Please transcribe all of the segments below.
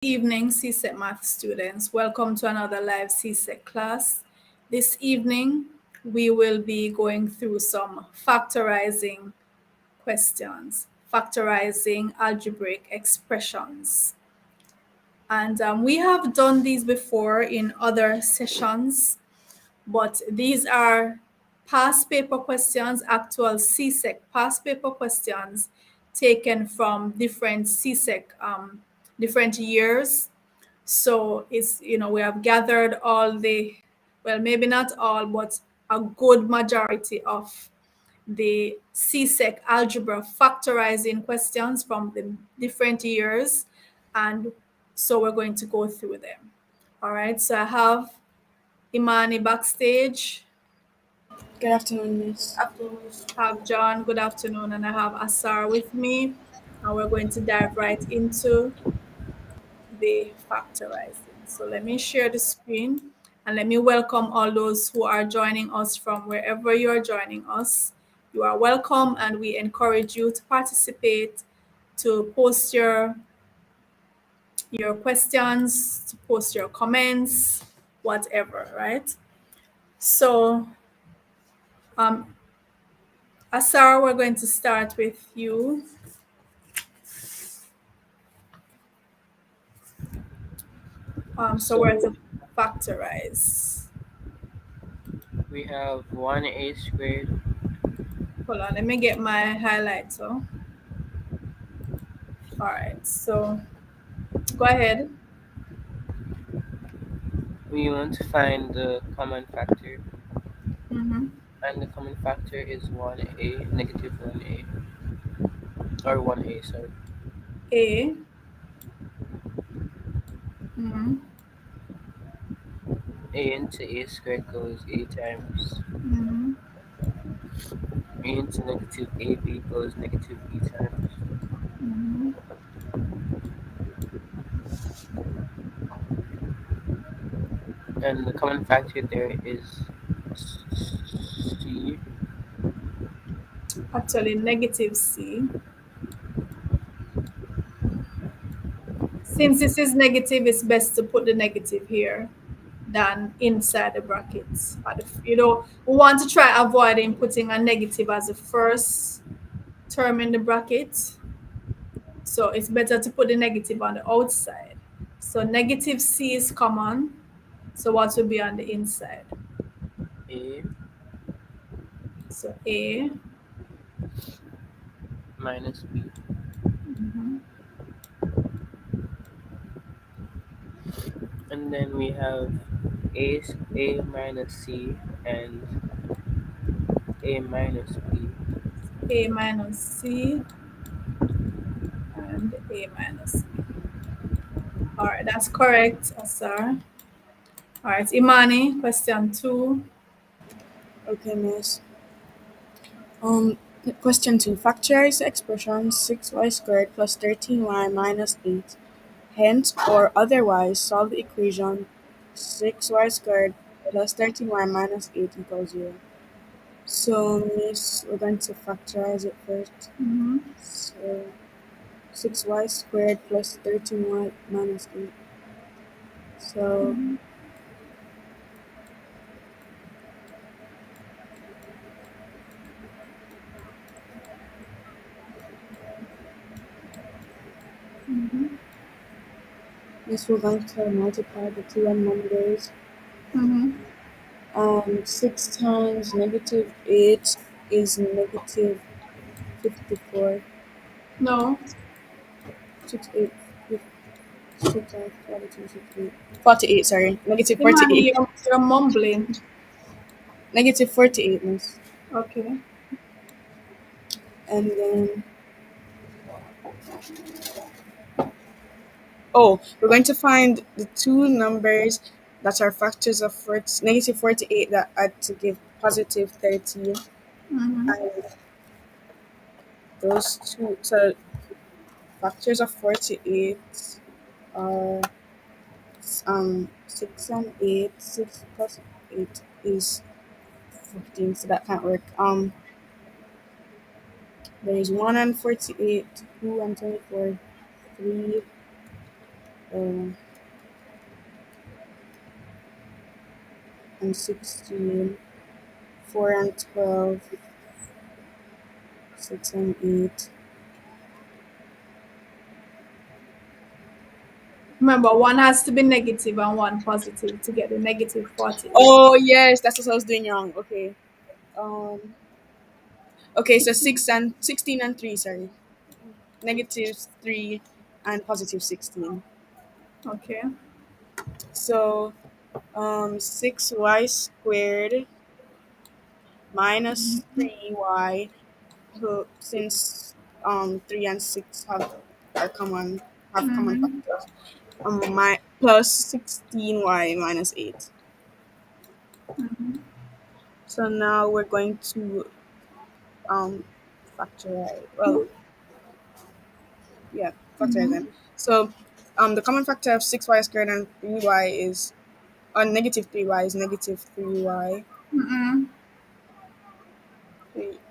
Evening, CSEC math students. Welcome to another live CSEC class. This evening, we will be going through some factorizing questions, factorizing algebraic expressions. And we have done these before in other sessions, but these are past paper questions, actual CSEC past paper questions taken from different CSEC, different years. So we have gathered all well, maybe not all, but a good majority of the CSEC algebra factorizing questions from the different years. And so we're going to go through them. All right, so I have Imani backstage. Good afternoon, Miss. I have John, good afternoon, and I have Asar with me. And we're going to dive right into the factorizing. So let me share the screen and let me welcome all those who are joining us from wherever you are joining us. You are welcome, and we encourage you to participate, to post your questions, to post your comments, whatever, right? So, Asar, we're going to start with you. So we're to factorize. We have 1a squared. Hold on, let me get my highlighter. All right, so go ahead. We want to find the common factor, Mm-hmm. and the common factor is 1a, negative 1a, or 1a, sorry. A. Mm-hmm. A into a squared goes a times. Mm-hmm. A into negative ab goes negative b times. Mm-hmm. And the common factor there is c. Actually, negative C. Since this is negative, it's best to put the negative here than inside the brackets. We want to try avoiding putting a negative as the first term in the bracket. So it's better to put the negative on the outside. So negative C is common. So what will be on the inside? A So A. minus b. Mm-hmm. And then we have a minus c and a minus b. A minus C and A minus B. All right, that's correct, Asar. All right, Imani, question 2. Okay, Miss. Question 2. Factorize the expression 6y squared plus 13y minus 8. Hence, or otherwise, solve the equation 6y squared plus 13y minus 8 equals 0. So, Miss, we're going to factorize it first. Mm-hmm. So, 6y squared plus 13y minus 8. So, Mm-hmm. Mm-hmm. Miss, we're going to multiply the two numbers. Mm-hmm. 6 times negative 8 is negative 54. No, 6, 8, 6 times 42, 68. 48, sorry. Negative Imani, 48. you're mumbling. Negative 48, miss. Okay. And then, oh, we're going to find the two numbers that are factors of negative 48 that add to give positive 13. Mm-hmm. And those two, so factors of 48 are 6 and 8. 6 plus 8 is 15, so that can't work. There is 1 and 48, 2 and 24, 3 um, and 16, 4 and 12, 6 and 8. Remember, one has to be negative and one positive to get the negative 48. Oh yes, that's what I was doing wrong. Okay. Um. Okay, so 16 and 3. Sorry, negative 3 and positive 16. Okay. So 6y squared minus 3y. So since 3 and 6 have common Mm-hmm. factors. My plus 16y minus 8. Mm-hmm. So now we're going to um factorize. Well, yeah, factorize them. Mm-hmm. So the common factor of 6y squared and 3y is negative 3y is negative 3y. Mm-hmm.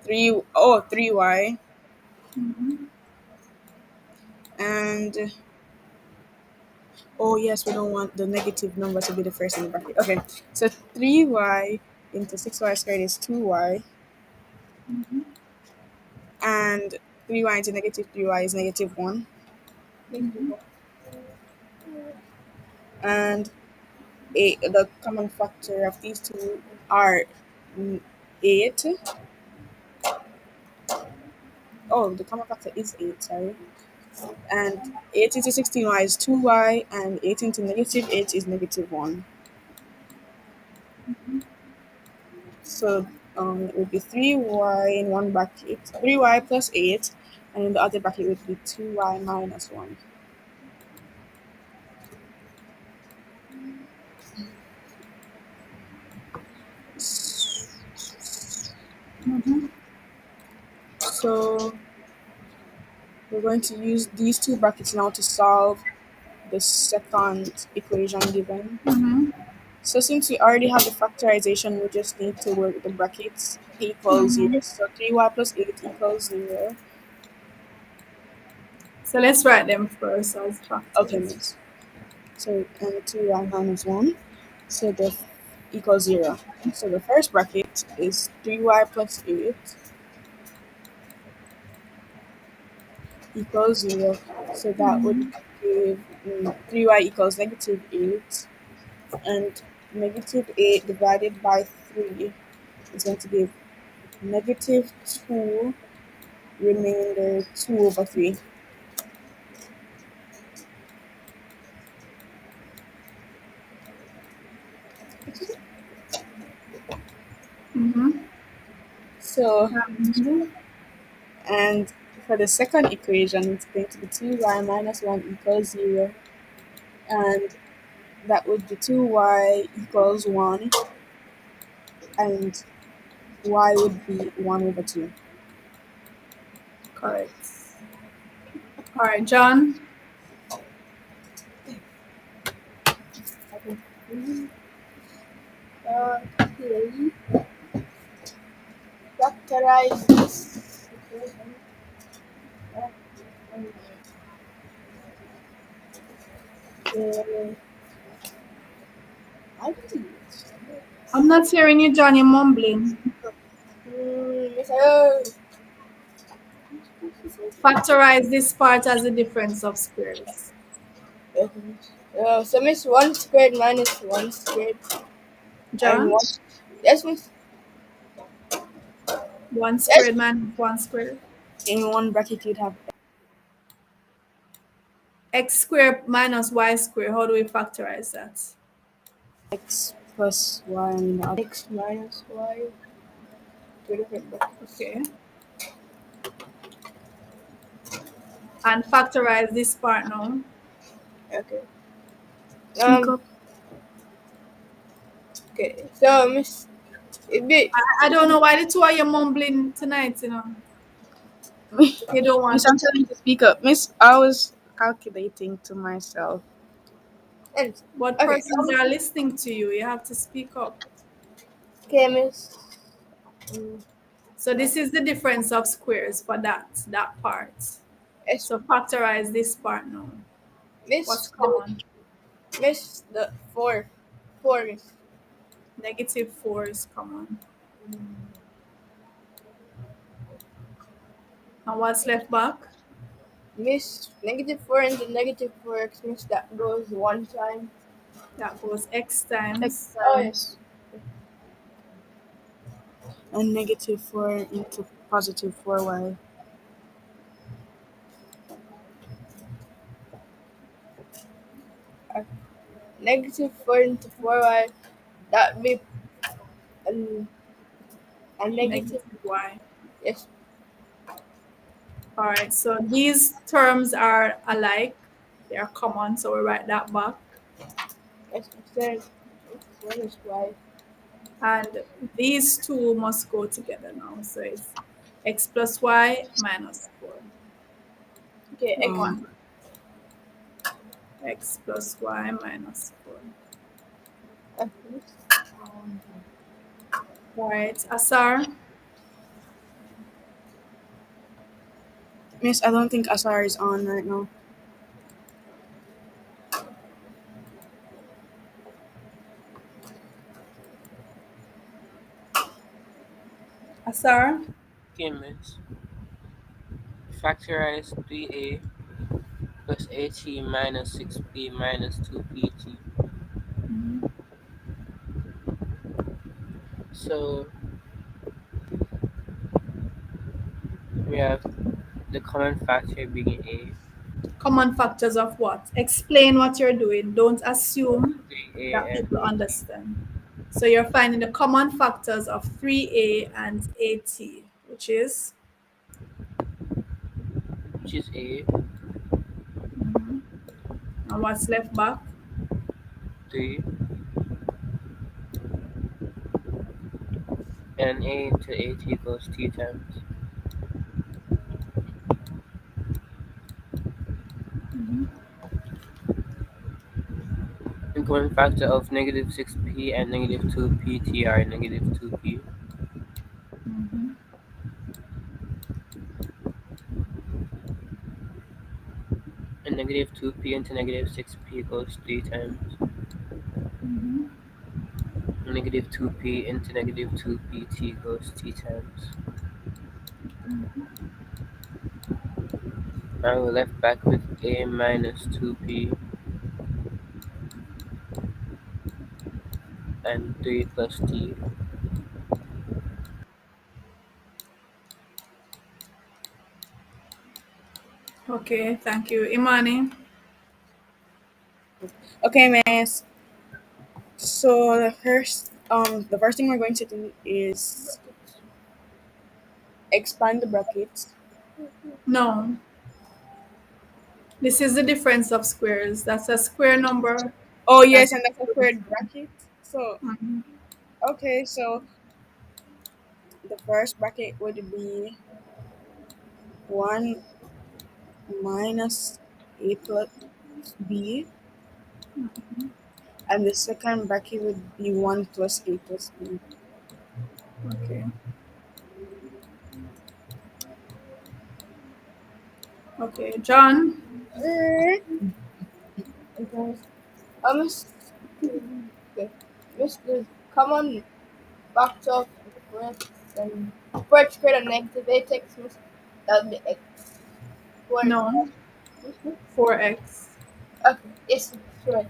3y. Mm-hmm. And oh yes, we don't want the negative number to be the first in the bracket. Okay, so 3y into 6y squared is 2y, Mm-hmm. and 3y into negative 3y is negative 1, Mm-hmm. and the common factor of these two are 8. Oh, the common factor is 8, sorry. And 8 into 16y is 2y, and 8 into negative 8 is negative 1. So it would be 3y in one bracket, 3y plus 8, and in the other bracket would be 2y minus 1. Mm-hmm. So we're going to use these two brackets now to solve the second equation given. Mm-hmm. So since we already have the factorization, we just need to work the brackets. Equals 0. Mm-hmm. So 3y plus 8 equals 0. So let's write them first as Okay, factors. miss. So and 2y minus 1. So the equals 0. So the first bracket is 3y plus 8 equals 0. So that would Mm-hmm. give 3y equals negative 8. And negative 8 divided by 3 is going to give negative 2 remainder 2 over 3. Mm-hmm. So, And and for the second equation, it's going to be 2y minus 1 equals 0. And that would be 2y equals 1. And y would be 1 over 2. correct. All right, John. Okay. Factorize this equation. I believe it. I'm not hearing you, John. You're mumbling. Factorize this part as the difference of squares. So miss 1 squared minus 1 squared and John, 1. Yes, miss. 1 Yes. squared minus 1 squared. In one bracket, you'd have X squared minus y squared. How do we factorize that? x plus y and the other x minus y. Two different brackets. Okay. And factorize this part now. Okay. Speak up. Okay. So miss, it be I don't know why the two of you mumbling tonight, you know. You don't Miss, want I'm telling you to speak up. Miss, I was calculating to myself. And but okay, persons are listening to you. You have to speak up. okay, miss. So this is the difference of squares for that part. Yes, So factorize this part now. What's Miss the common? miss the four. Four is -4 is common. And what's left back? miss -4 into -4x miss that goes one time. That goes x X times. oh yes. And -4 into positive 4y. Uh, -4 into 4y that be um, a negative -y. yes All right, so these terms are alike. They are common, so we write that back. yes percent x minus y. And these two must go together now. So it's x plus y minus 4. Okay, Take x one. X plus y minus 4. miss, All right, Asar. miss I don't think Asar is on right now. Asar. Okay, miss. Factorize 3a plus at minus 6b minus 2pt. Mhm. So we have the common factor being a, Common factors of what? Explain what you're doing. Don't assume 3a that and people at, understand. So you're finding the common factors of 3a and at, which is which is a, mhm. And what's left back? 3, and a into at equals t times. Mhm. The common factor of negative 6p and negative 2pt are negative 2p. Mhm. And negative 2p into negative 6p goes 3 times. Mhm. Negative 2p into negative 2pt goes t times. Now we're left back with a minus 2p and 3 plus t. Okay, thank you. Imani. Okay, miss. So the first thing we're going to do is expand the brackets. No, this is the difference of squares. That's a square number. Oh yes, That's and that's a third bracket. So mhm. okay, so the first bracket would be 1 minus a plus b, and the second bracket would be 1 plus a plus b. Okay. Okay, John. Okay. Miss, okay. Miss the common factor of x and for x squared and negative 8x, miss that would be x. For No, 4x. okay, yes, sure.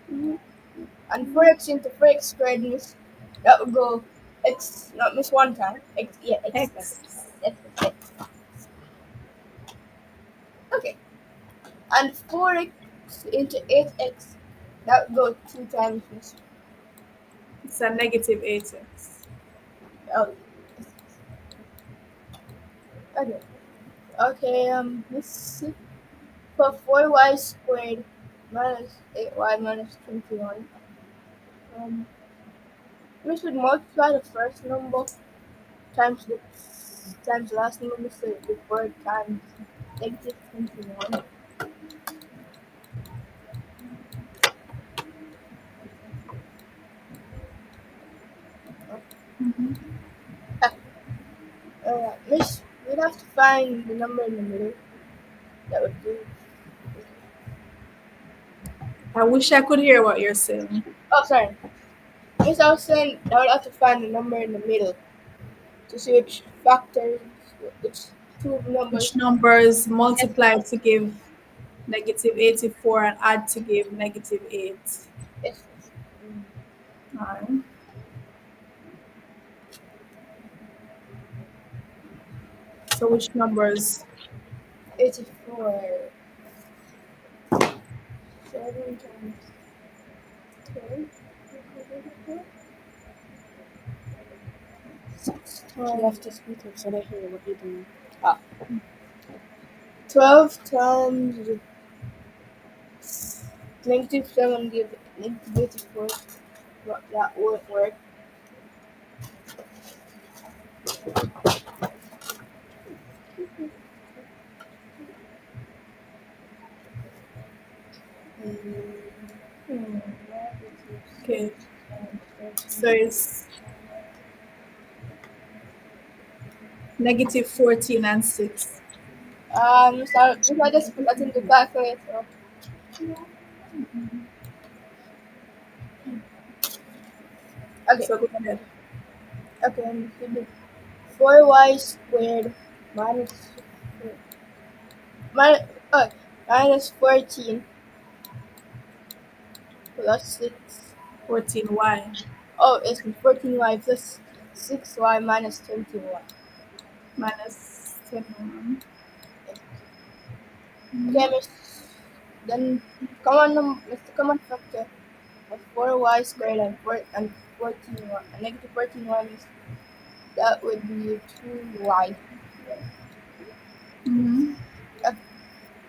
And 4x into 4x squared, miss that would go x, not miss one time. X, yeah, x squared. X. Yes, x. Okay. And 4x into 8x, that would go two times, miss. It's a -8x. Oh, okay. Okay, miss for 4y squared minus 8y minus 21. We should multiply the first number times the last number, so the word times -21. Mhm. Miss, we'd have to find the number in the middle. That would do. I wish I could hear what you're saying. Oh, sorry. Yes, I was saying I would have to find the number in the middle to see which factors, which two numbers Which numbers multiply to give -84 and add to give -8? is Alright. So which numbers? 84. 7 times 10. 6 You Um, have to speak up so they hear what you're doing. Ah. 12 times -7 give -84. That won't work. Hmm. okay, so it's -14 and 6. So if I just put that in the calculator, okay, So go ahead. okay, I'm gonna do 4y squared minus minus, minus 14 plus 6. 14y Oh, it's 14y plus 6y minus 21. minus 21. Okay, miss. Then common factor of 4y squared and 14y. And negative 14y means that would be 2y. Mm-hmm.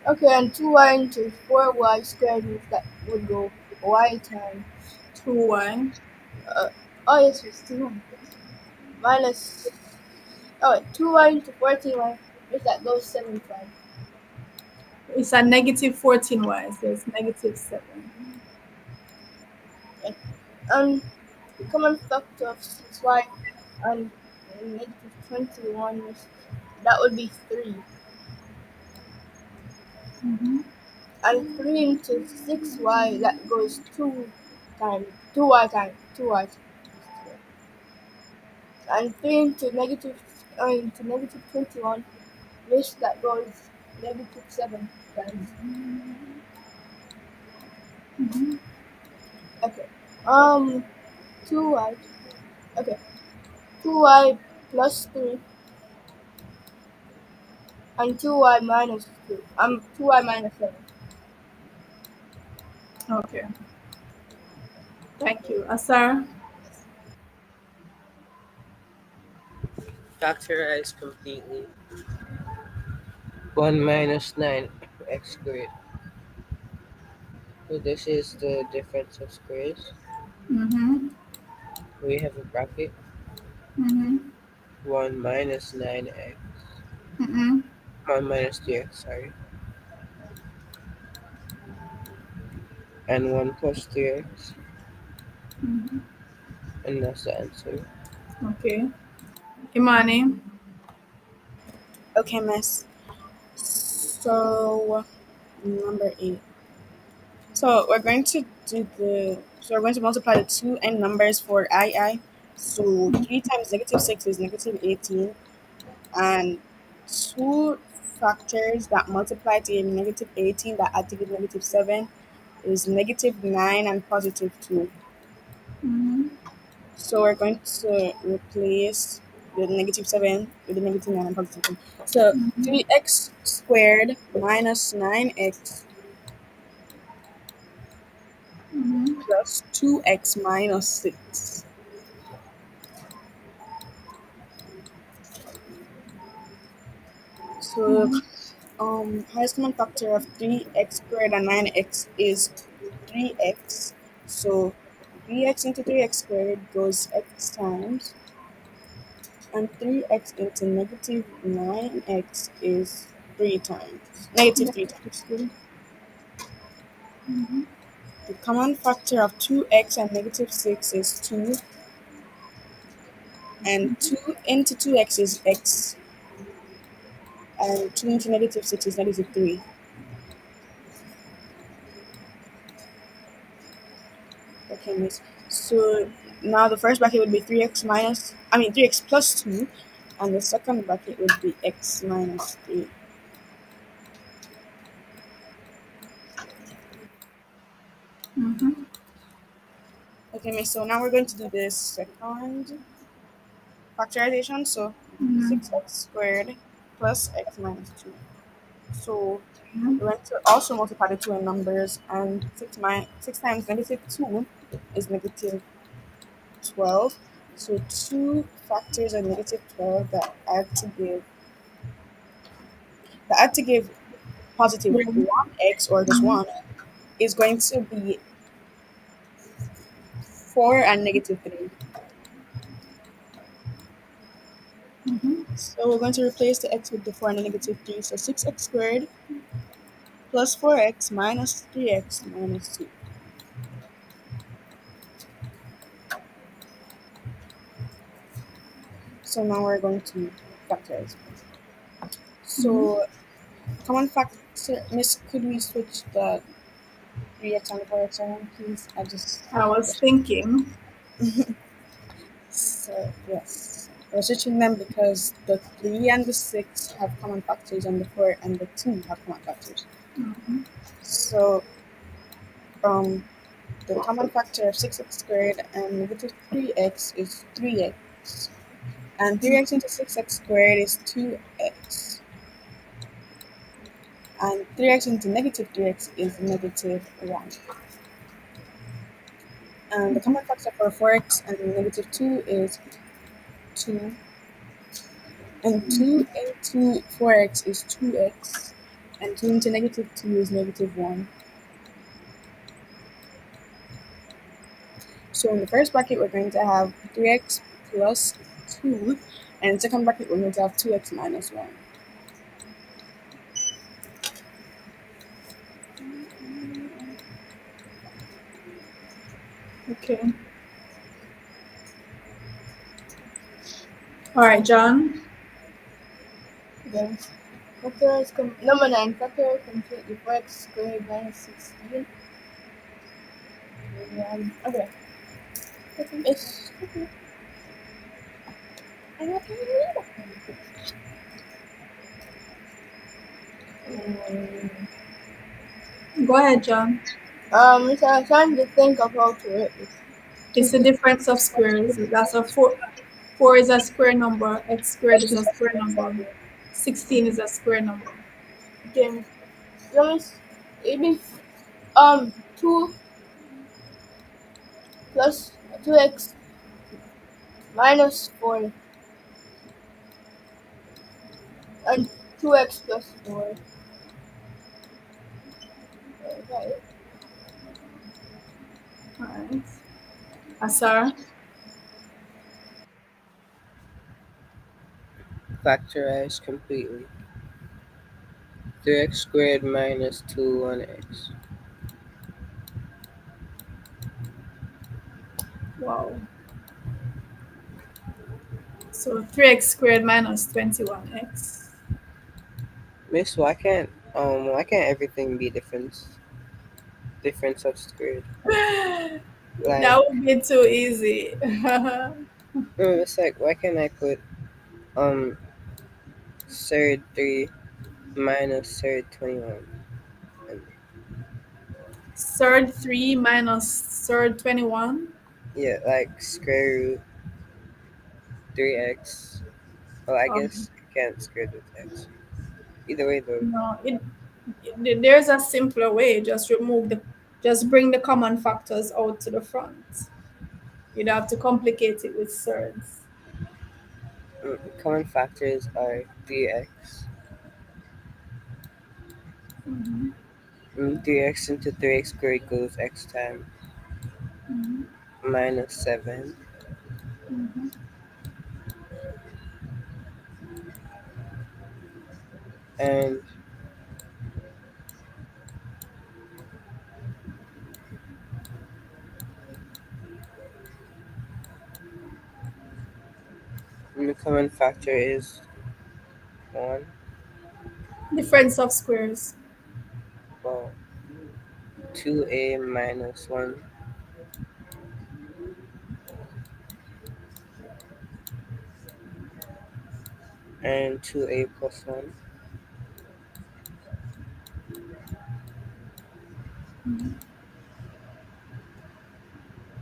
Okay, and 2y into 4y squared means that would go y times. 2y. Uh, oh, yes, it's 2y. Minus. Oh, 2y into 14y means that goes 7 times. It's a -14y, so it's -7. And common factor of 6y and negative 21 is that would be 3. Mm-hmm. And 3 into 6y that goes 2 times 2y times 2y. And 3 into negative 21 which that goes negative 7 times. Mm-hmm. Okay. 2y. Okay. 2y plus 3 and 2y minus 2. 2y minus 7. Okay. Thank you. Asar? Factorize completely. 1 minus 9 x squared. So this is the difference of squares. Mm-hmm. We have a bracket. Mm-hmm. 1 minus 9x. Mm-hmm. 1 minus 3x, sorry. And 1 plus 3x. Mm-hmm. And that's the answer. Okay. Imani? Okay, miss. So number 8. So we're going to multiply the two n numbers for I. So 3 times negative 6 is negative 18. And two factors that multiply to give negative 18 that add to give negative 7 is negative 9 and positive 2. Mm-hmm. So we're going to replace the negative 7 with the negative 9 and positive 2. So 3x squared minus 9x Mm-hmm. plus 2x minus 6. So Mm-hmm. highest common factor of 3x squared and 9x is 3x. So 3x into 3x squared goes x times, and 3x into negative 9x is 3 times. Negative 3 times. The common factor of 2x and negative 6 is 2, and 2 into 2x is x, and 2 into negative 6 is negative 3. Okay, miss. So now the first bracket would be 3x plus 2, and the second bracket would be x minus 3. Mm-hmm. Okay, miss. So now we're going to do this second factorization. So Mm-hmm. 6x squared plus x minus 2. So we're going to also multiply the two in numbers, and 6 times negative 2 is negative 12. So two factors of negative 12 that add to give positive Yeah. 1x, or just 1, is going to be 4 and negative 3. Mm-hmm. So we're going to replace the x with the 4 and the negative 3. So 6x squared plus 4x minus 3x minus 2. So now we're going to factorize. Mm-hmm. So common factor, miss, could we switch the 3x and the 4x around, please? I just I was thinking. So yes, we're switching them because the 3 and the 6 have common factors, and the 4 and the 2 have common factors. Mm-hmm. So um, the common factor of 6x squared and negative 3x is 3x. And 3x into 6x squared is 2x. And 3x into negative 3x is negative 1. And the common factor for 4x and negative 2 is 2. And 2 into 4x is 2x. And 2 into negative 2 is negative 1. So in the first bracket, we're going to have 3x plus 2. And in the second bracket, we're going to have 2x minus 1. Okay. All right, John. Then number 9, factorize completely 4x squared minus 16. Okay. It's I'm not gonna read it. Go ahead, John. So I'm trying to think of how to write this. It's the difference of squares. That's a four. Four is a square number. X squared is a square number. 16 is a square number. Again, it be 2 plus 2x minus 4 and 2x plus 4. Right. All right. Asar. Factorize completely. 3x squared minus 2 1x. Wow. So 3x squared minus 21x. Miss, why can't everything be difference of squared? That Like, would be too easy. no, it's like, why can't I put um third 3 minus third 21? And Third 3 minus third 21. yeah, like square root 3x. Well, I Um, guess you can't square root x. Either way, though. no, there's a simpler way. Just bring the common factors out to the front. You'd have to complicate it with thirds. Common factors are 3x. Mm-hmm. 3x into 3x squared equals x times Mm-hmm. minus 7. Mm-hmm. And the common factor is 1. Difference of squares. Well, 2a minus 1 and 2a plus 1.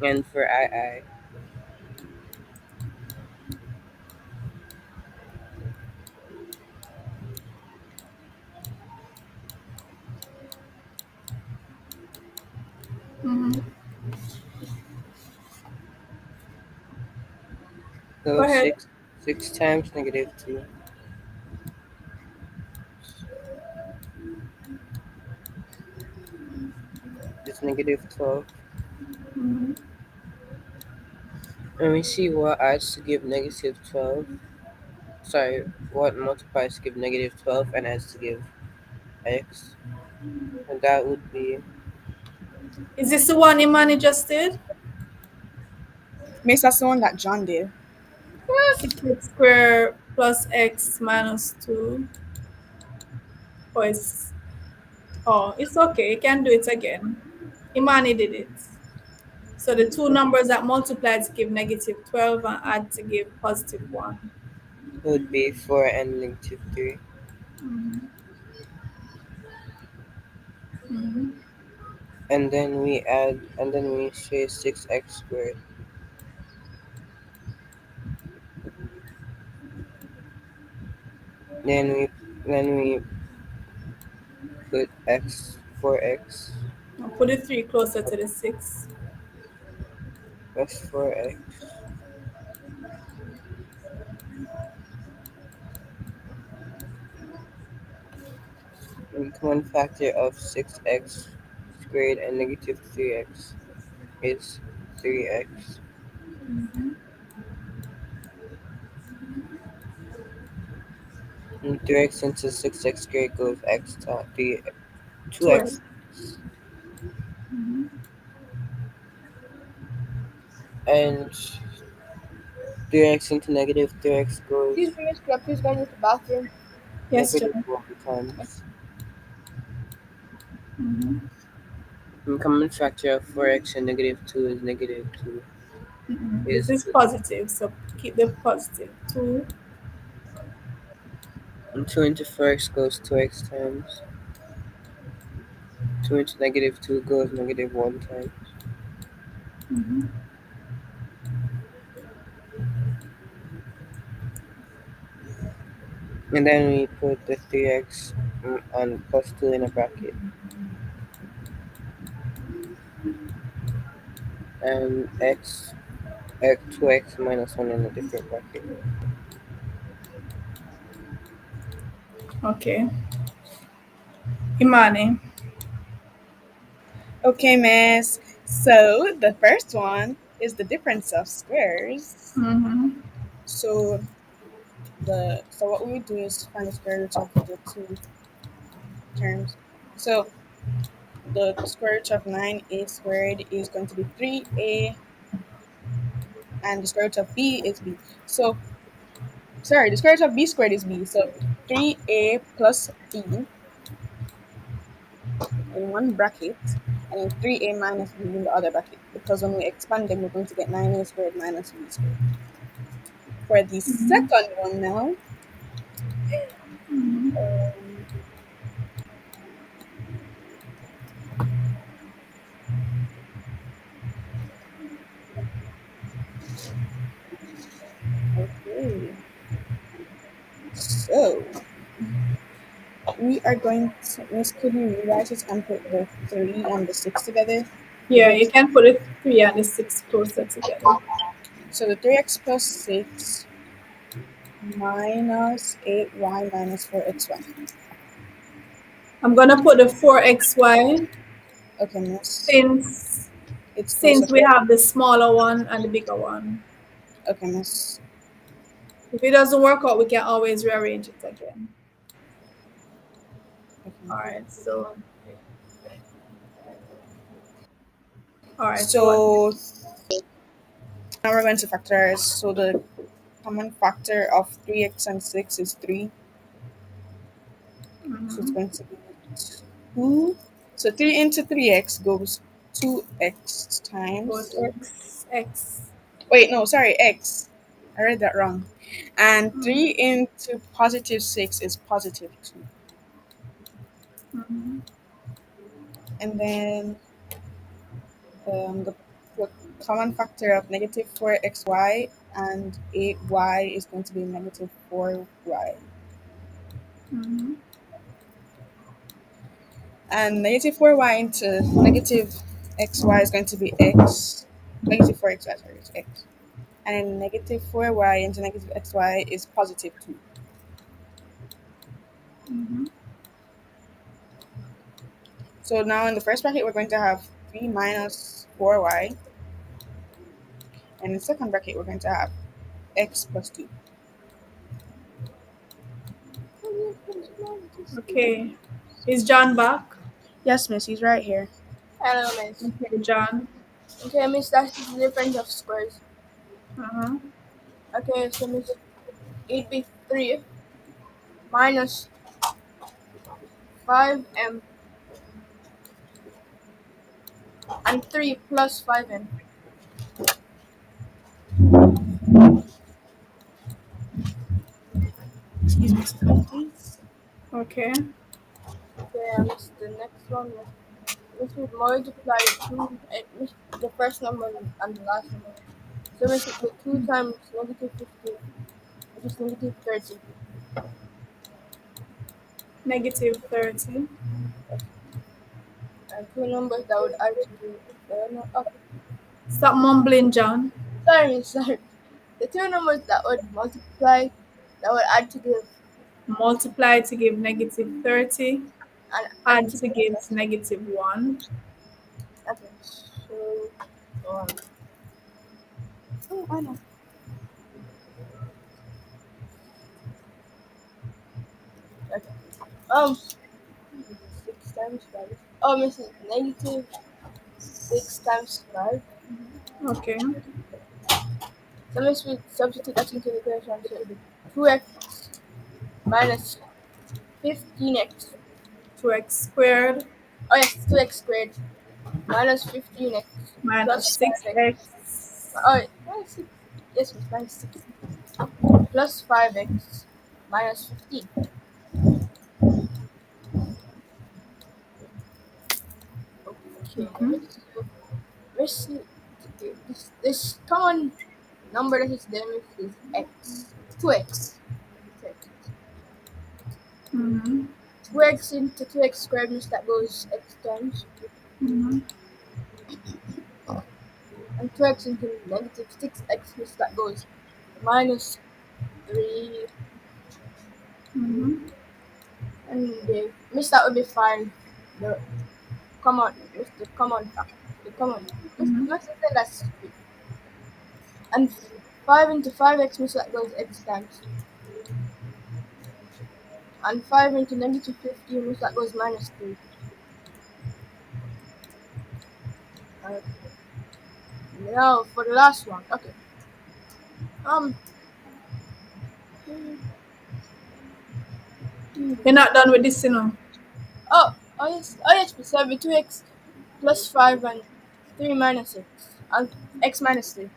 And for I, Mm-hmm. Go so ahead. 6 times negative 2 is negative 12. Mm-hmm. And we see what adds to give negative 12. Sorry, what multiplies to give negative 12 and adds to give x. And that would be, Is this the one Imani just did? Miss, that's the one that John did. 6x squared plus x minus 2. Oh, it's okay. You can do it again. Imani did it. So the two numbers that multiply to give negative 12 and add to give positive 1. would be 4 and negative 3. Mm-hmm. Mm-hmm. And then we say 6x squared. Then we put x, 4x Now put the 3 closer to the 6. plus 4x. And common factor of 6x squared and negative 3x is 3x. Mm-hmm. And 3x into 6x squared goes x to 3, 2x. 2x. Mm-hmm. And 3x into negative 3x Excuse goes me, Miss Club, please go use the bathroom. Yes, negative John. 1 times. Mm-hmm. And common factor of 4x and negative 2 is negative 2 Mm-hmm. This is is 2. positive, so keep the positive. 2. And 2 into 4x goes 2x times. 2 into negative 2 goes negative 1 times. Mm-hmm. And then we put the 3x on plus 2 in a bracket. And x 2x minus 1 in a different bracket. Okay. Imani. Okay, miss. So the first one is the difference of squares. Mm-hmm. So what we would do is find the square root of the two terms. So the square root of 9a squared is going to be 3a, and the square root of b is b. So sorry, the square root of b squared is b. So 3a plus b in one bracket, and then 3a minus b in the other bracket. Because when we expand them, we're going to get 9a squared minus b squared. For the second one now, um, okay, so we are going to, Miss, could you rewrite it and put the 3 and the 6 together? Yeah, you can put the 3 and the 6 closer together. So the 3x plus 6 minus 8y minus 4xy. I'm gonna put the 4xy Okay, miss. since It's closer since to we have the smaller one and the bigger one. okay, miss. If it doesn't work out, we can always rearrange it again. Okay. All right. So what next? So now we're going to factorize. So the common factor of 3x and 6 is 3. So it's Mm-hmm. going to be 2. So 3 into 3x goes 2x Go times. to x. Wait, no, sorry, x. I read that wrong. And 3 into positive 6 is positive 2. Mm-hmm. And then the common factor of negative 4xy and 8y is going to be negative 4y. Mm-hmm. And negative 4y into negative xy is going to be x. Negative 4xy, sorry, is x. And then negative 4y into negative xy is positive 2. Mm-hmm. So now in the first bracket, we're going to have 3 minus 4y. And in the second bracket, we're going to have x plus 2. Okay. Is John back? Yes, miss, he's right here. Hello, miss. Okay, John. Okay, miss, that's the difference of squares. Uh-huh. Okay, so miss, it'd be 3 minus 5m and 3 plus 5m. Excuse me, stop, please. Okay. Okay, miss, the next one, miss would multiply miss, the first number and the last number. So miss it with 2 times negative 15, which is negative 30. Negative 30. And two numbers that would add to okay. Stop mumbling, John. Sorry, miss, sorry. The two numbers that would multiply, that would add to give, Multiply to give negative 30. and Add to to give. give negative 1. Okay, so, um, Oh, I know. okay. 6 times 5. Miss, negative 6 times 5. Okay. So miss we substitute that into the equation, so it would be 2x minus 15x. 2x squared Oh yes, 2x squared minus 15x minus plus 5x. 6x Oh, wait, minus 6. Yes, miss, minus 6 plus 5x minus 15. Okay, Mm-hmm. miss, this common number that is there is x. 2x. Mm-hmm. 2x into 2x squared means that goes x times. Mm-hmm. And 2x into negative 6x means that goes minus 3. Mm-hmm. And the means that would be 5. The the common factor. The common. Mm-hmm. Let's say that's 3. And 5 into 5x means that goes x times. And 5 into negative 15 means that goes minus 3. Uh, Now for the last one. Okay. Um. You're not done with this, you know. Oh yes. So it'll be 2x plus 5 and 3 minus x. And x minus 3.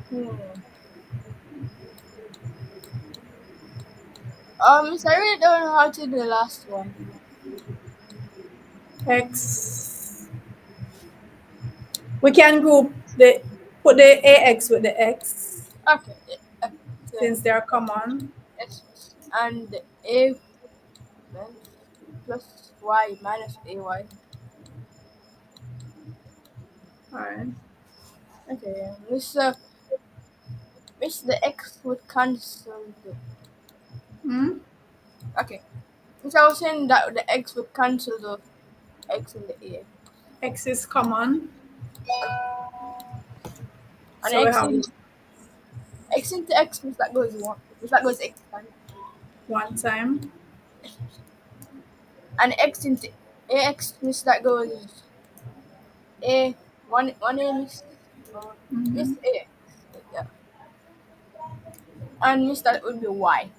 Hmm. Miss, I really don't know how to do the last one. X. We can group put the AX with the X Okay. So since they're common. x and a then plus y minus ay. Alright. Okay. Miss the x would cancel the. Hmm? Okay. Miss, I was saying that the x would cancel the x and the a. X is common. And So we have x into x means that goes 1. Means that goes x times. one time. And x into ax means that goes a one a means Mm-hmm. miss ax. Yeah. And means that would be y.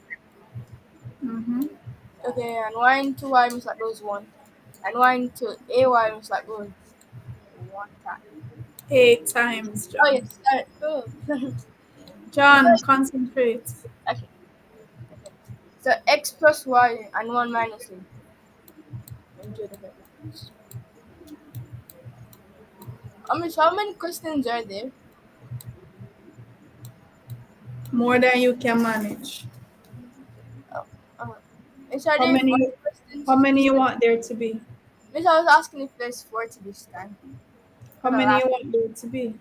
Okay, and y into y means that goes one. And y into ay means that goes one time. 8 times, Oh John. yes, oh. John, concentrate. Okay. So x plus y and 1 minus a into the brackets. So how many questions are there? More than you can manage. Oh, uh, are How there four many questions how to many this you time? want there to be? I was asking if there's four to this time How for the many you last. want there to be?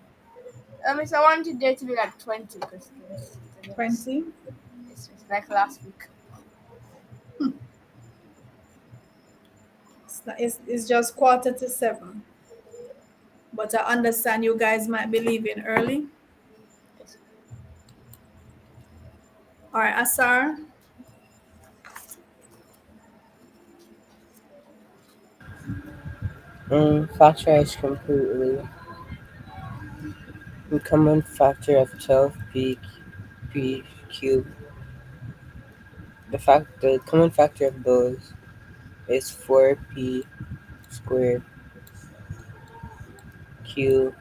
I wanted there to be like 20 questions to this. 20? It's like last week. It's just quarter to 7. But I understand you guys might be leaving early. Yes. All right, Asar. Factorize completely. The common factor of 12p cubed. The common factor of those is 4p squared q.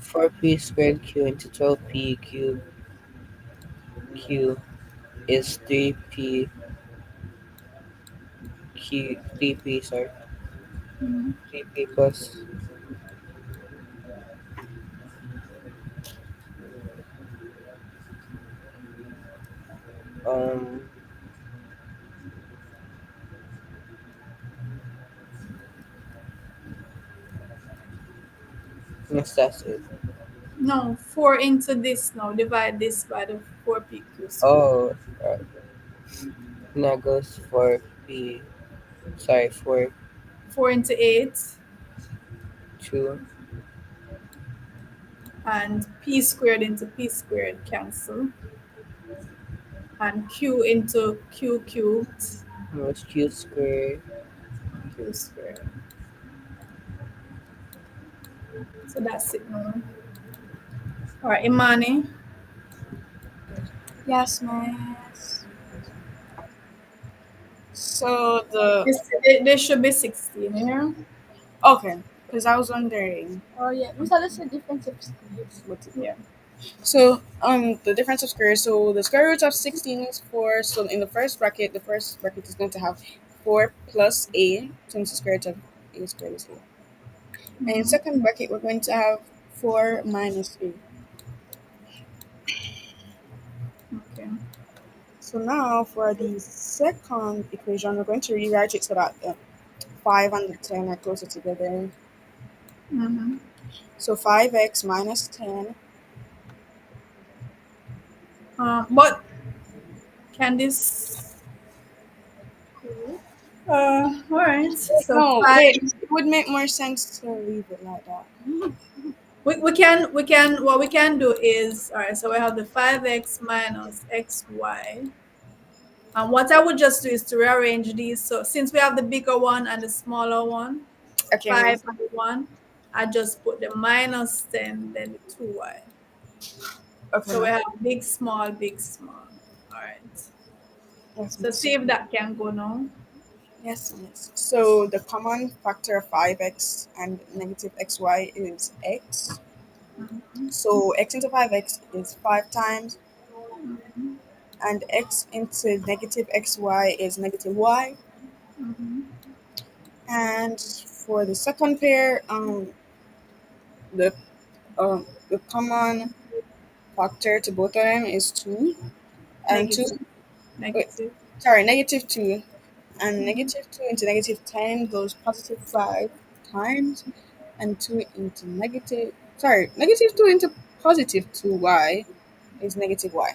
4p squared q into 12p cubed q is 3p, sorry, 3p plus um yes, that's it. No, 4 into this now. Divide this by the 4pq squared. Oh, and that goes 4p, sorry, 4 4 into 8 2 and p squared into p squared cancel. And q into q cubed, what's q squared. q squared. So that's it now. All right, Imani. Yes, miss. So the There should be 16 here. okay, because I was wondering Oh yeah, that's the difference of squares. what to do. Yeah. So the difference of squares. So the square root of 16 is 4. So in the first bracket is going to have 4 plus a times the square root of a squared is 4. And in second bracket we're going to have 4 minus a. Okay. So now for the second equation, we're going to rewrite it so that the 5 and the 10 are closer together. Mm-hmm. So 5x minus 10. But can this? All right. So No, five. wait, it would make more sense to leave it like that. We can what we can do is, all right. So we have the 5x minus xy. And what I would just do is to rearrange these. So since we have the bigger one and the smaller one, Okay, 5 miss. and 1, I just put the minus 10, then the 2y. Okay, So we miss. have big, small, big, small. All right. Yes, So miss. see if that can go now. Yes, miss. So the common factor of 5x and negative xy is x. So x into 5x is 5 times, and x into negative xy is negative y. And for the second pair, the the common factor to both of them is 2. And 2, Negative, wait, negative. sorry, negative 2. And negative 2 into negative 10 goes positive 5 times. And 2 into negative, sorry, negative 2 into positive 2y is negative y.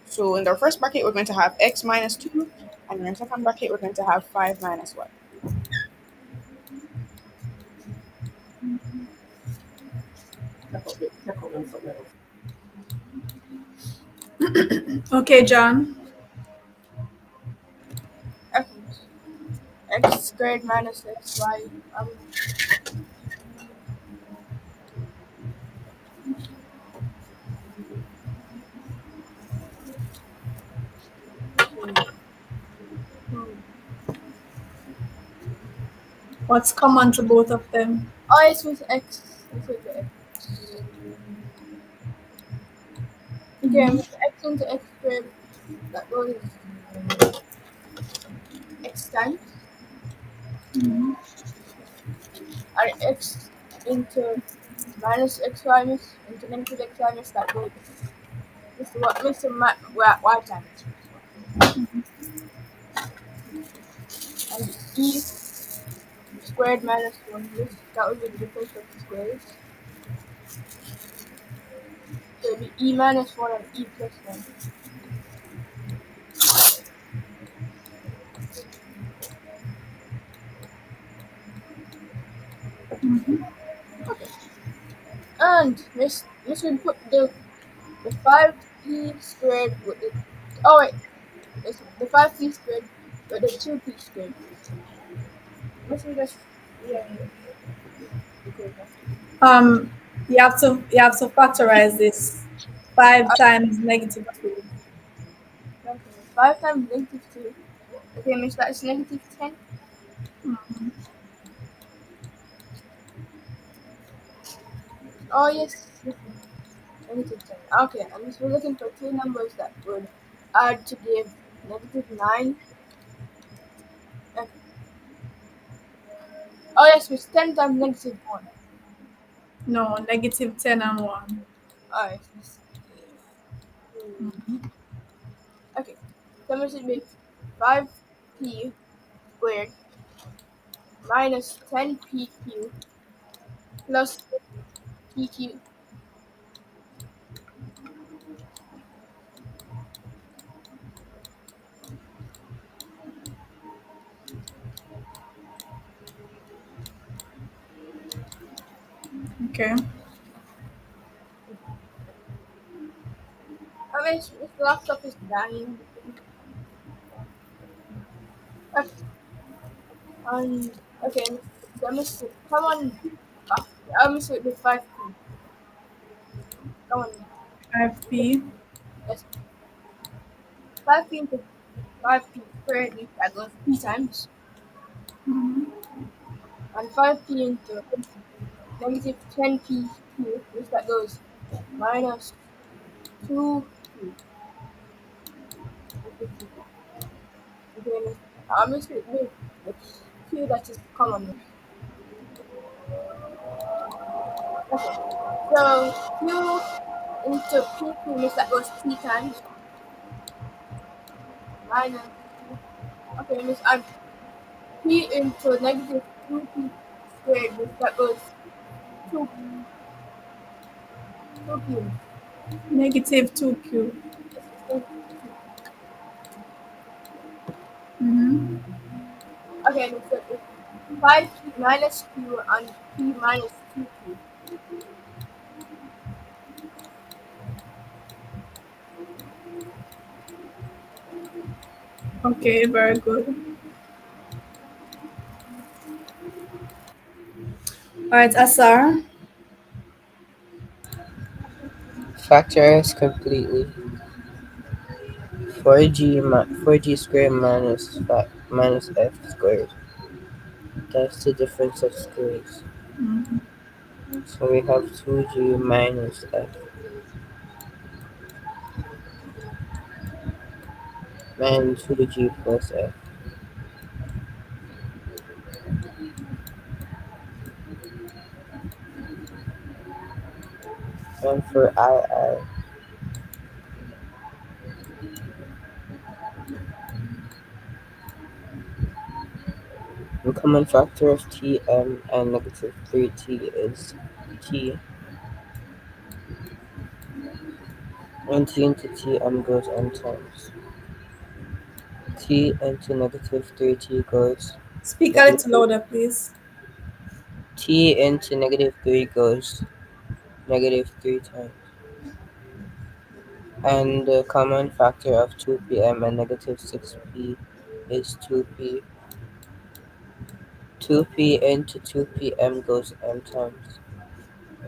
So in the first bracket, we're going to have x minus 2. And in the second bracket, we're going to have 5 minus y. Okay, John. Okay. X squared minus xy. Um, Hmm. What's common to both of them? Oh, it's with x. It's with the x. Okay, with x into x squared, that goes x times. And x into minus x minus into negative x minus, that goes. This is what makes the y times. And e squared minus 1, this, that would be the difference of the squares. So it would be e minus 1 and e plus 1. Okay. And this would put the 5p squared with the, oh wait, it's the 5p squared with the 2p squared. This would just, yeah, equation. Um, you have to factorize this. 5 times -2. Okay, 5 times negative 2. Okay, means that is negative 10. Oh yes, yes, negative 10. Okay, and we're looking for two numbers that would add to give negative 9. Okay. Oh yes, it's 10 times negative 1. No, -10 and 1. Oh yes, okay. So it should be 5p squared minus 10pq plus pq. Okay. I mean, this laptop is dying. Okay, okay, let me see. Come on. Let me see with 5p. Come on. 5p. Yes. 5p into 5p squared means that goes p times. And 5p into negative 10p cubed means that goes minus 2p. Okay, I'm just going to do the q that is common. Okay. So q into p means that goes p times minus, okay, means I'm p into negative 2p squared means that goes 2, 2p. -2q. Yes, it's negative 2. Okay, so it's 5p minus q and p minus 2q. Okay, very good. All right, Asar. Factorize completely. 4g squared minus f squared. That's the difference of squares. So we have 2g minus f and 2g plus f. And for the common factor of tm and negative 3t is t, and t into tm goes n times. T into negative 3t goes Speak a little negative, louder, please. t into negative 3 goes negative 3 times. And the common factor of 2pm and negative 6p is 2p. 2p into 2pm goes m times.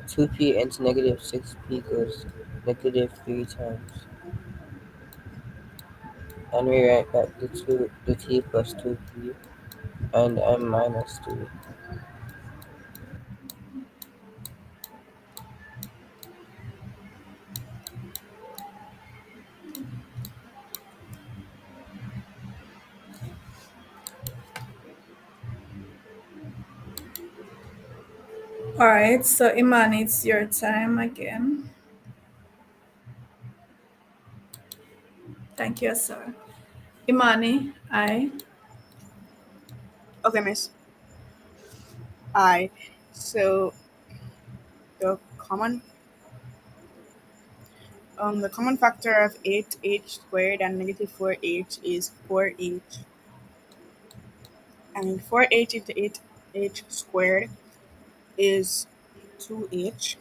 2p into negative 6p goes negative 3 times. and we write that the t plus 2p and m minus 2. All right, so Imani, it's your time again. Thank you, sir. Imani, I. Okay, miss. I. So the common factor of 8h squared and negative 4h is 4h. And 4h into 8h squared is 2h.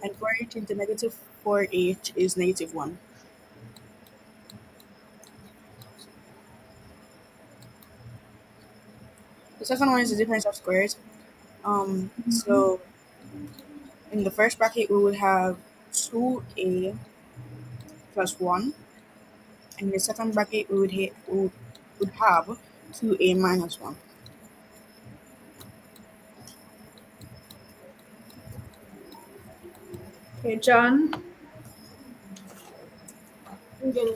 And 4h into negative 4h is negative 1. The second one is the difference of squares. So in the first bracket, we would have 2a plus 1. And in the second bracket, we would have 2a minus 1. Okay, John. And then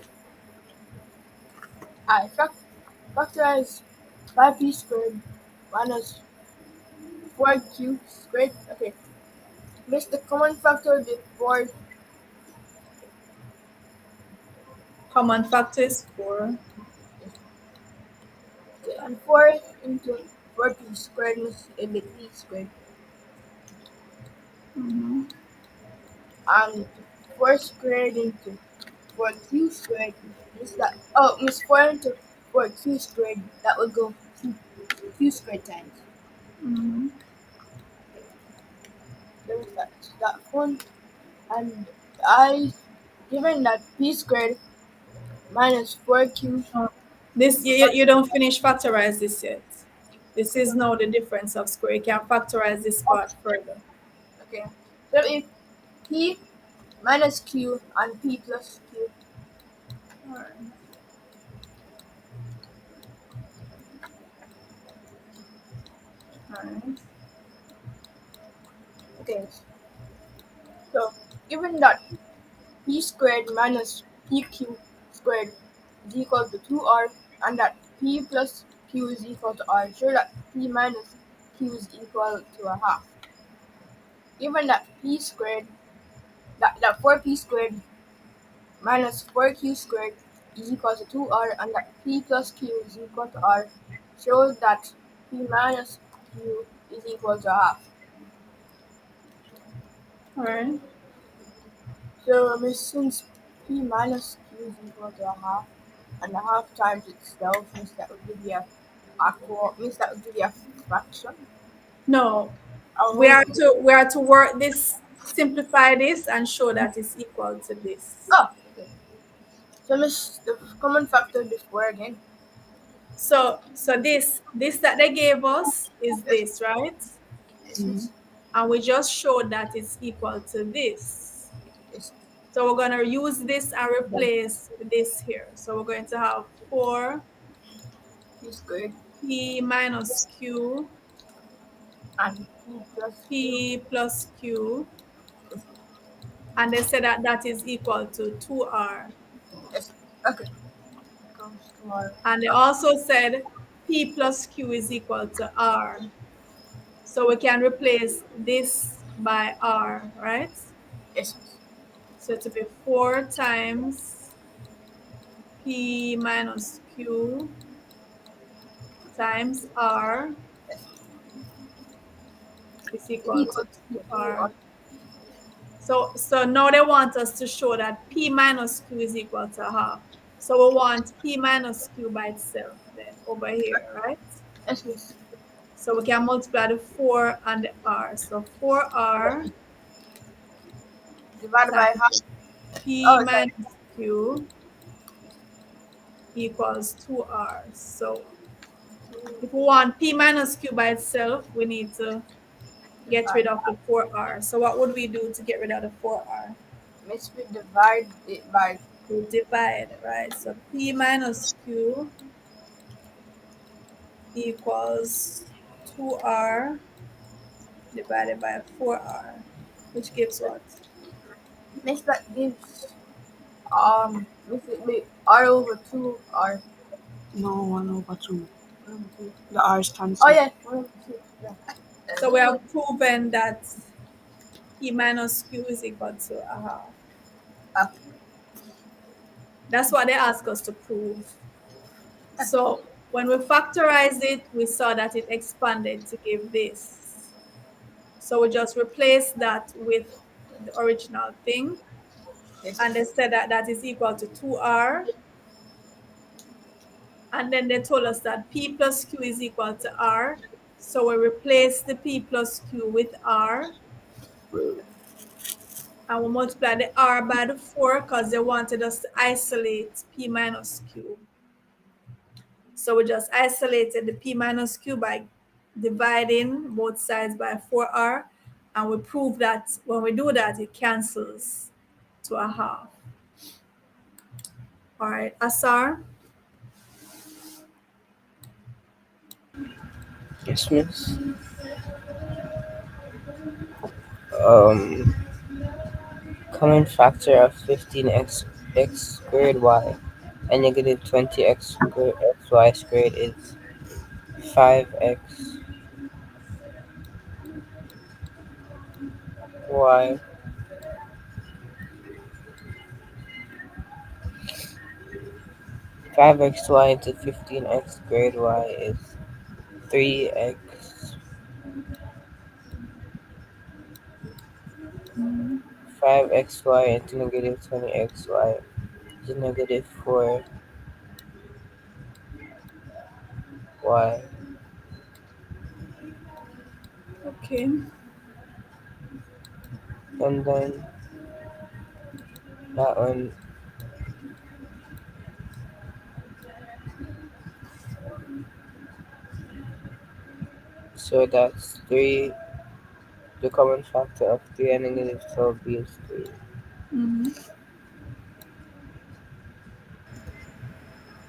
I factorize 5p squared minus 4q squared. Okay. Miss the common factor before Common factor is 4. okay, and 4 into 4p squared is in the p squared. Mm-hmm. And 4 squared into 4q squared is that miss 4 into 4q squared that would go q squared times. Mm-hmm. There's that one and I given that p squared minus 4q. This you don't finish factorize this yet. This is now the difference of square. You can factorize this part further. Okay. So if p minus q and p plus q. All right. All right. Okay. So given that p squared minus pq squared is equal to 2r and that p plus q is equal to r, show that p minus q is equal to a half. Given that p squared, that 4p squared minus 4q squared is equal to 2r and that p plus q is equal to r, shows that p minus q is equal to a half. All right. So since p minus q is equal to a half, and a half times itself means that would give you means that would give you a fraction. No, we Oh, are to work this, simplify this, and show that it's equal to this. okay. So miss the common factor before again. So this that they gave us is Yes, this, right? yes, miss. And we just showed that it's equal to this. Yes, So we're going to use this and replace this here. So we're going to have 4 p squared p minus q and p plus q. p plus q, and they said that that is equal to 2r. Yes, okay. Comes to our And they also said p plus q is equal to r. So we can replace this by r, right? yes, miss. So to be 4 times p minus q times r Yes, is is equal equal to to 2r. 2r. So now they want us to show that p minus q is equal to half. So we want p minus q by itself then over here, right? Yes, miss. So we can multiply the 4 and the r. So 4r Divided by half. times p Oh, sorry. minus q equals 2r. So if we want p minus q by itself, we need to get rid Divide. of the 4r. So what would we do to get rid of the 4r? Miss, we divide it by we divide, right? So P minus Q equals 2R divided by 4R, which gives what? Miss, that gives miss it be R over two R. No, 1/2. The r is Oh cancelled. yeah, 1/2. Yeah. So we have proven that P minus Q is equal to a half. Ah, That's what they ask us to prove. So when we factorize it, we saw that it expanded to give this. So we just replace that with the original thing. yes. And they said that that is equal to 2R. And then they told us that P plus Q is equal to R. So we replace the P plus Q with R. And we multiply the R by the 4 because they wanted us to isolate P minus Q. So we just isolated the P minus Q by dividing both sides by 4R. And we prove that when we do that, it cancels to a half. All right, Asar. Yes, miss. Um, common factor of 15x squared y and negative 20x squared xy squared is 5x y. 5xy into 15x squared y is 3x. 5xy into negative 20xy is negative 4y. Okay. And then that one, so that's 3. The common factor of 3 and negative 12b is 3. Mm-hmm.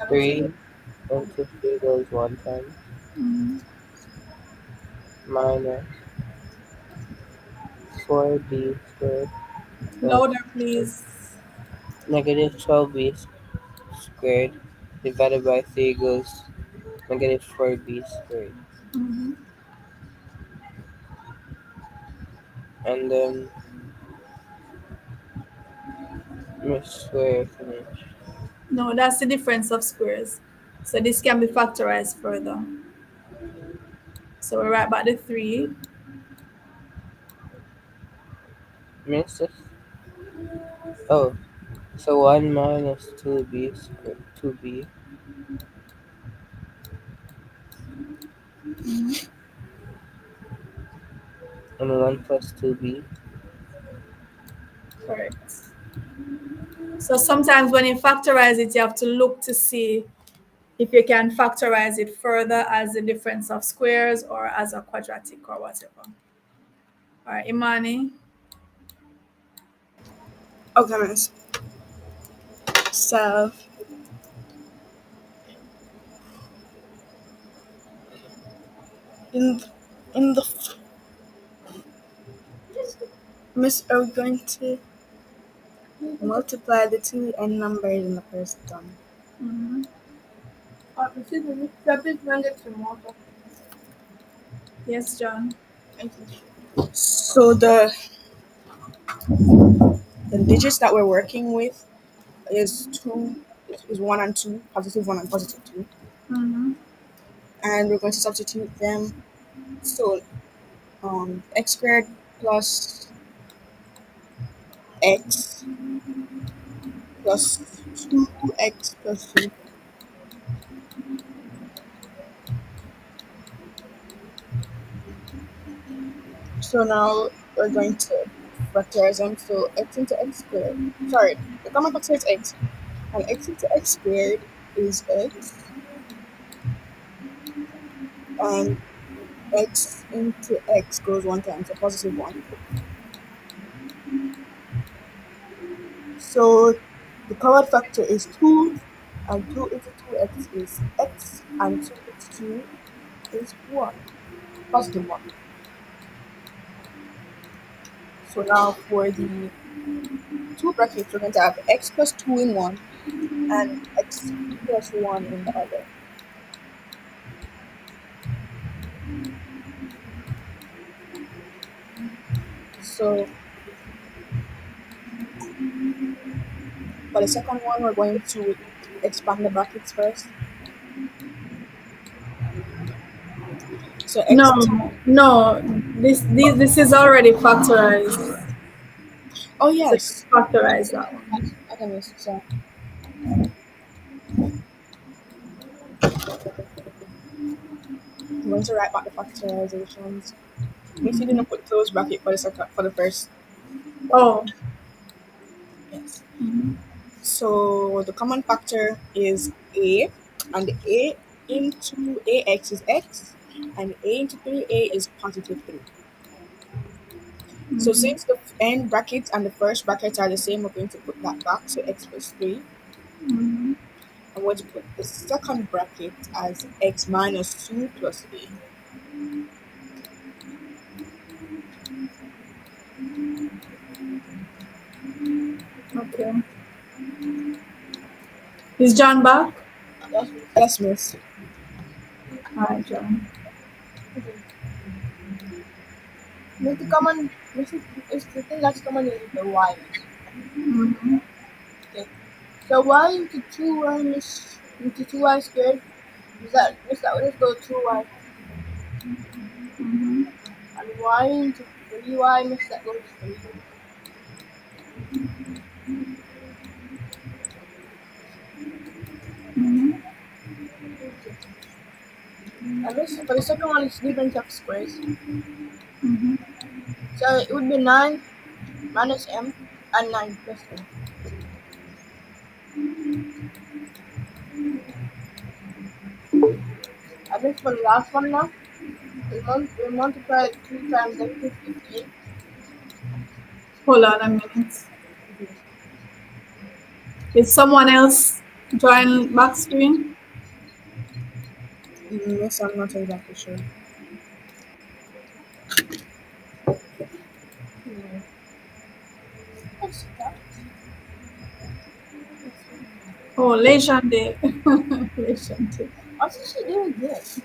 3 into 3 goes 1 time, Mm-hmm. minus 4b squared plus Louder, please. negative 12b squared divided by 3 goes negative 4b squared. Mm-hmm. And then square finish. No, that's the difference of squares. So this can be factorized further. So we write back the 3. Miss this? Oh, so 1 minus 2b squared, 2b, and 1 plus 2b. Correct. So sometimes when you factorize it, you have to look to see if you can factorize it further as the difference of squares or as a quadratic or whatever. All right, Imani. Okay, miss. So in in the miss, are we going to multiply the two n numbers in the first term? Mm-hmm. Miss, please bring it some water. Yes, John. Thank you. So the digits that we're working with is one and two, positive one and positive two, Mm-hmm. and we're going to substitute them. So x squared plus x plus 2x plus 2. So now we're going to factorize them. So x into x squared. Sorry, the common factor is x. And x into x squared is x. And x into x goes one time, so positive 1. So The common factor is 2, and 2 into 2x is x, and 2 into 2 is 1, positive 1. So now for the two brackets, we're going to have x plus 2 in one and x plus 1 in the other. So for the second one, we're going to expand the brackets first. So x, No. This is already factorized. oh So yes, factorize that one. okay, miss. So I'm going to write back the factorizations. Miss, you didn't put close bracket for the second, for the first one. Oh. Yes. So the common factor is a, and a into ax is x, and a into 3a is positive 3. So since the end brackets and the first brackets are the same, we're going to put that back, so x plus 3. Mm-hmm. I'm going to put the second bracket as x minus 2 plus a. Okay. Is John back? Yes, Yes, miss. Hi, John. miss the common, miss is the thing that's common is the y. Mm-hmm. Okay. So y into 2y miss into 2y squared. Is that let's go 2y Mm-hmm. and y into 3y miss that goes 3. Mm-hmm. And this for the second one it's difference of squares. Mm-hmm. So it would be 9 minus m and 9 plus m. And this for the last one now. We multiply 2 times negative 15. Hold on a minute. Did someone else join back screen? Miss, I'm not exactly sure. What's that? Oh, Legende. Legende. What is she doing this?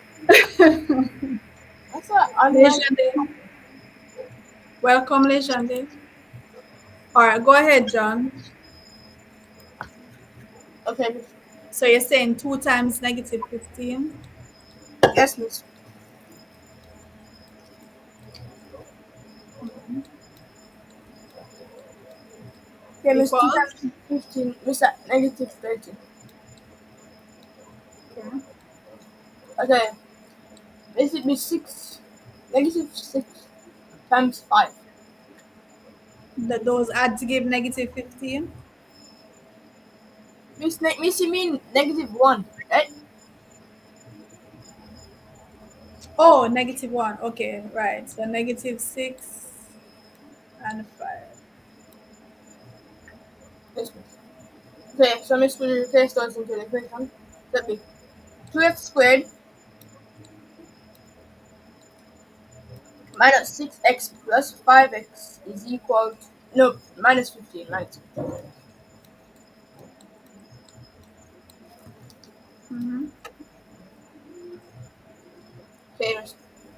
That's an online. Legende. Welcome, Legende. All right, go ahead, John. Okay, So you're saying 2 times negative 15 Yes, miss. okay, miss 2 equals? times 15, miss that negative 30. Okay. Okay, this would be 6, negative 6 times 5. Those add to give negative 15. Miss you mean negative 1, right? Oh, negative 1. Okay, right. So negative 6 and 5. Yes, miss. Okay, so miss will replace those into the equation. That'd be 2x squared minus 6x plus 5x is equal to, no, minus 15, minus 15. Mm-hmm. Okay, miss.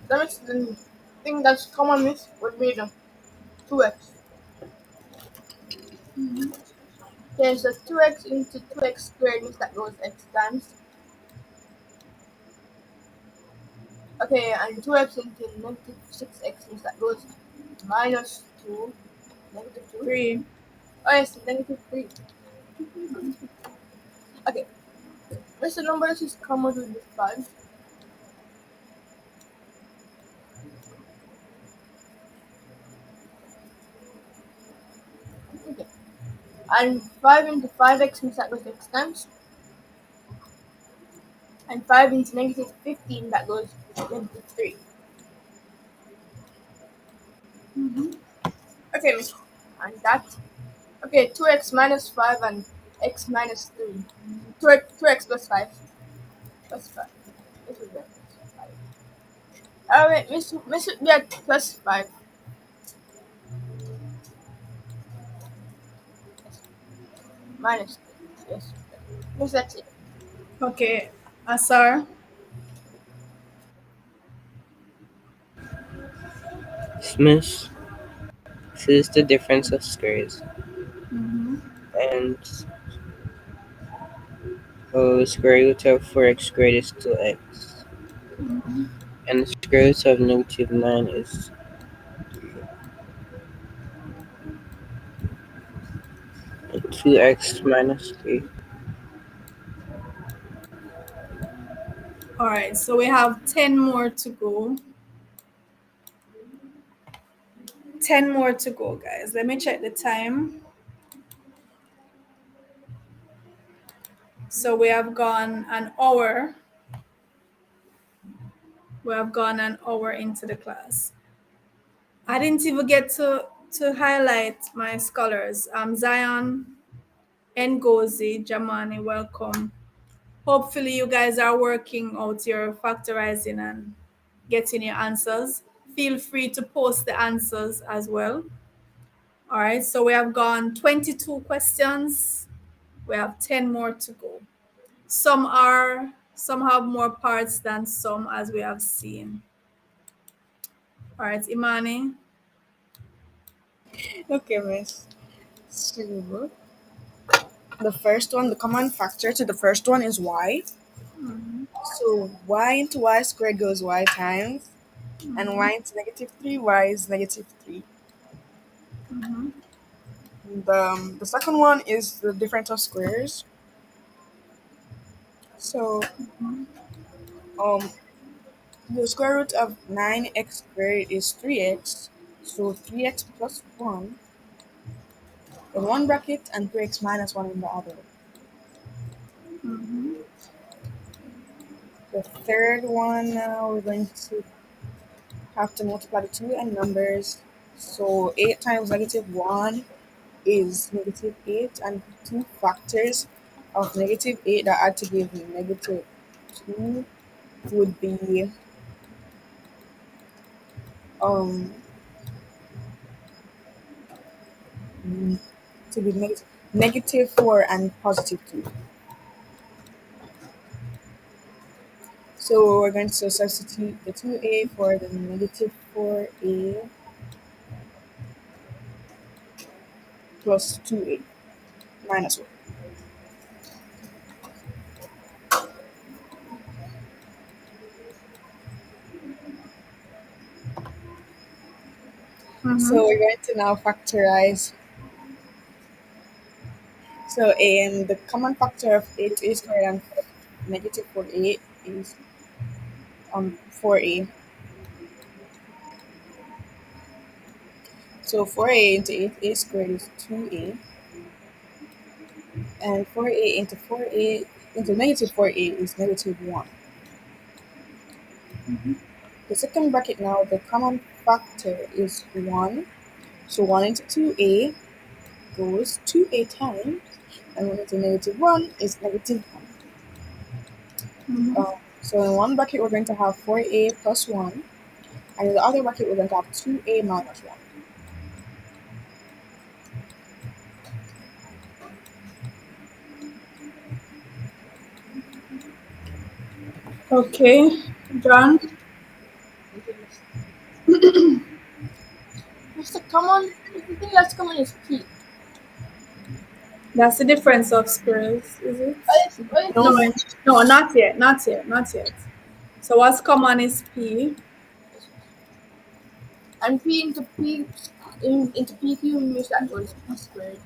So miss, the thing that's common miss would be the 2x. Okay, so 2x into 2x squared means that goes x times. Okay, and 2x into negative 6x means that goes minus 2, negative 2. 3. Oh yes, negative 3. Okay, what's the number that is common with the 5? Okay, and 5 into 5x means that goes x times. And 5 into negative 15 that goes negative 3. Mm-hmm. Okay, miss. And that. Okay, 2x minus 5 and x minus 3. 2x plus 5. Plus 5. This will be at plus 5. Oh, wait, Miss would be at plus 5. Minus 3. Yes. Miss, that's it. Okay, Asar. Smith, this is the difference of squares. Mm-hmm. And square root of 4x squared is 2x. Mm-hmm. And the square root of negative 9 is 2x minus 3. All right, so we have 10 more to go. 10 more to go, guys. Let me check the time. So we have gone an hour. We have gone an hour into the class. I didn't even get to highlight my scholars. Zion, Ngozi, Jamani, welcome. Hopefully you guys are working out your factorizing and getting your answers. Feel free to post the answers as well. All right, so we have gone 22 questions. We have 10 more to go. Some have more parts than some, as we have seen. All right, Imani. Okay, miss. So, the first one, the common factor to the first one is y. Mm-hmm. So y into y squared goes y times, and Mm-hmm. y into negative 3y is negative 3. Mm-hmm. The second one is the difference of squares. So um the square root of 9x squared is 3x. So 3x plus 1 in one bracket and 3x minus 1 in the other. Mm-hmm. The third one, now we're going to have to multiply the two and numbers. So 8 times negative 1 is negative 8, and two factors of negative 8 that add to give negative 2 would be um mm, to be negative 4 and positive 2. So we're going to substitute the 2a for the negative 4a plus 2a minus 1. Mm-hmm. So we're going to now factorize. So the common factor of 8a squared and negative 4a is 4a. So 4a into 8a squared is 2a, and 4a into 4a into negative 4a is negative 1. The second bracket now, the common factor is 1. So 1 into 2a goes 2a times, and 1 into negative 1 is negative 1. Mm-hmm. So in one bracket, we're going to have 4a plus 1, and in the other bracket, we're going to have 2a minus 1. Okay, John. What's the common? The thing that's common is p. That's the difference of squares, is it? What is No, No, this? no, not yet, not yet, not yet. So what's common is P. And p into p into pq means that was p squared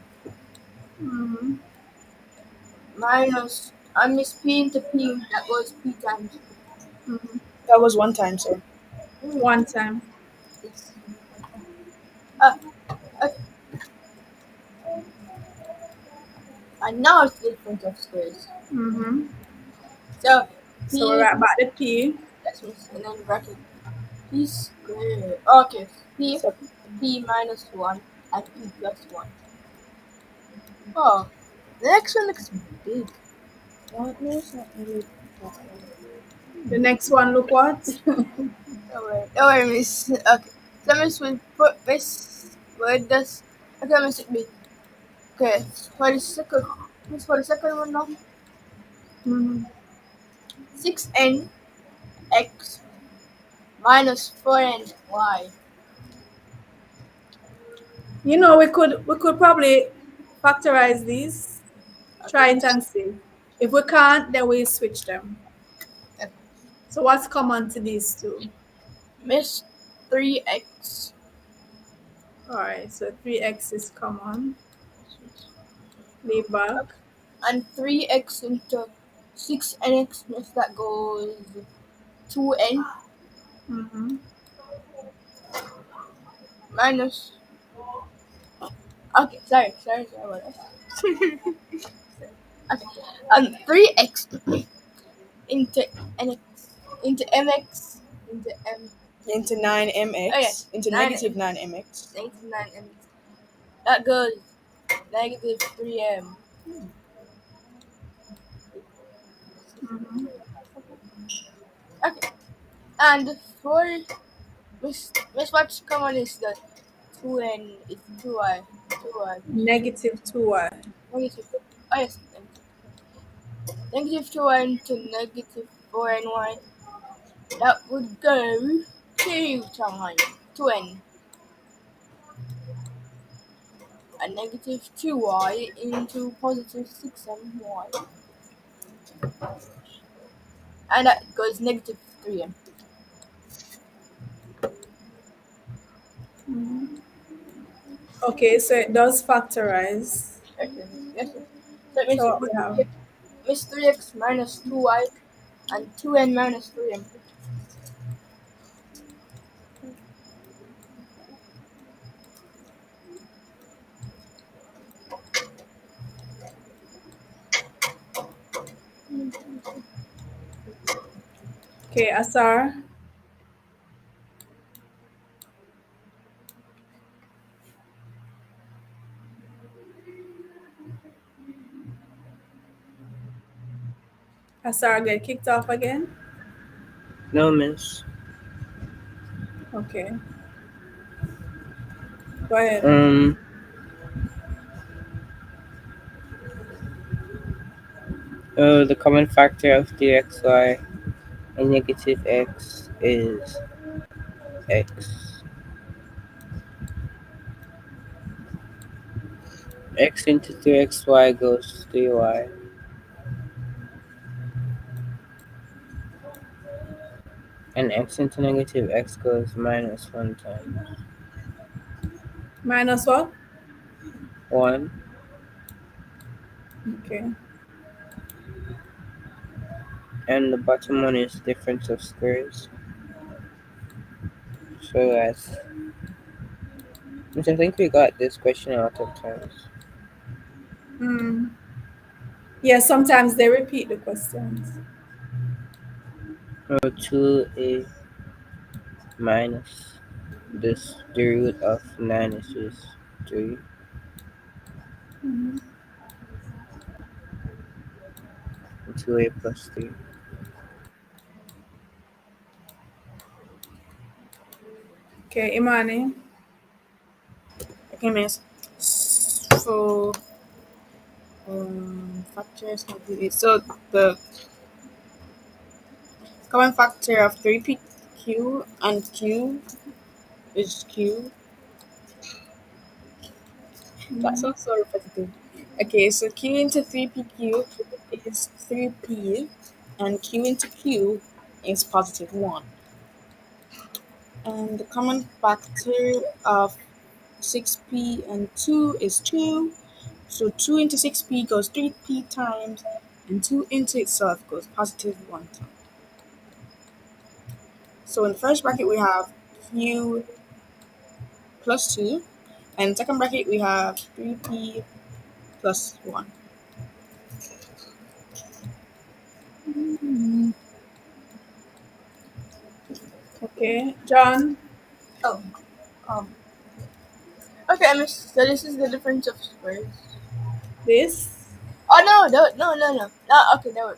Mm-hmm. minus I miss p into p that was p times. Mm-hmm. that was one time, sir. One time. Yes. Uh, uh, and now it's the difference of squares. Mm-hmm. So So we're p at about the P. that's miss and then bracket p squared. Okay, So p minus 1 and p plus 1. Oh, The next one looks big. Well, no, it's not really that one. The next one, look what? Don't worry, miss. Okay. So miss will put this word does okay, miss it be. Okay. For the second one now. Mhm. 6n x minus 4n y. You know, we could probably factorize these. Okay, Try it miss. and see. If we can't, then we switch them. Okay. So what's common to these two? Miss 3x. All right, so 3x is common. Leave back. Okay. And 3x into 6nx miss that goes 2n Mm-hmm. minus. Okay, sorry about that. Okay. 3x into nx into mx into m. Into Oh yeah, 9mx, into 9 negative 9mx. 99 mx. That goes negative 3m. Mm-hmm. Okay. And for Miss what's common is that 2n is 2y. 2y. Negative 2y. Negative. Oh yes. Negative 2y into negative 4ny. That would go 2 times 2n. And negative 2y into positive 6my. And that goes negative 3m. Mhm. Okay, so it does factorize. Okay. Yes, yes. So that means So it what we would have? be miss 3x minus 2y and 2n minus 3m. Okay, Asar. Asar get kicked off again. No, miss. Okay, go ahead. Um, the common factor of dxy and negative x is x. X into 3xy goes 3y, and x into negative x goes minus 1 times Minus what? 1, Okay. and the bottom one is difference of squares. So that's, I think we got this question a lot of times. Mm. Yeah, sometimes they repeat the questions. 2a minus this, the root of 9 is just 3, Mhm. and 2a plus 3. Okay, Imani. Okay, miss. So, factors can be so the common factor of 3pq and q is q. That Mhm. sounds so repetitive. Okay, so q into 3pq is 3p, and q into q is positive 1. And the common factor of 6p and 2 is 2. So 2 into 6p goes 3p times, and 2 into itself goes positive 1 time. So in the first bracket we have q plus 2, and in the second bracket we have 3p plus 1. Okay, John. Oh. Um. Okay, miss. So this is the difference of squares. This. Oh no. Okay, no.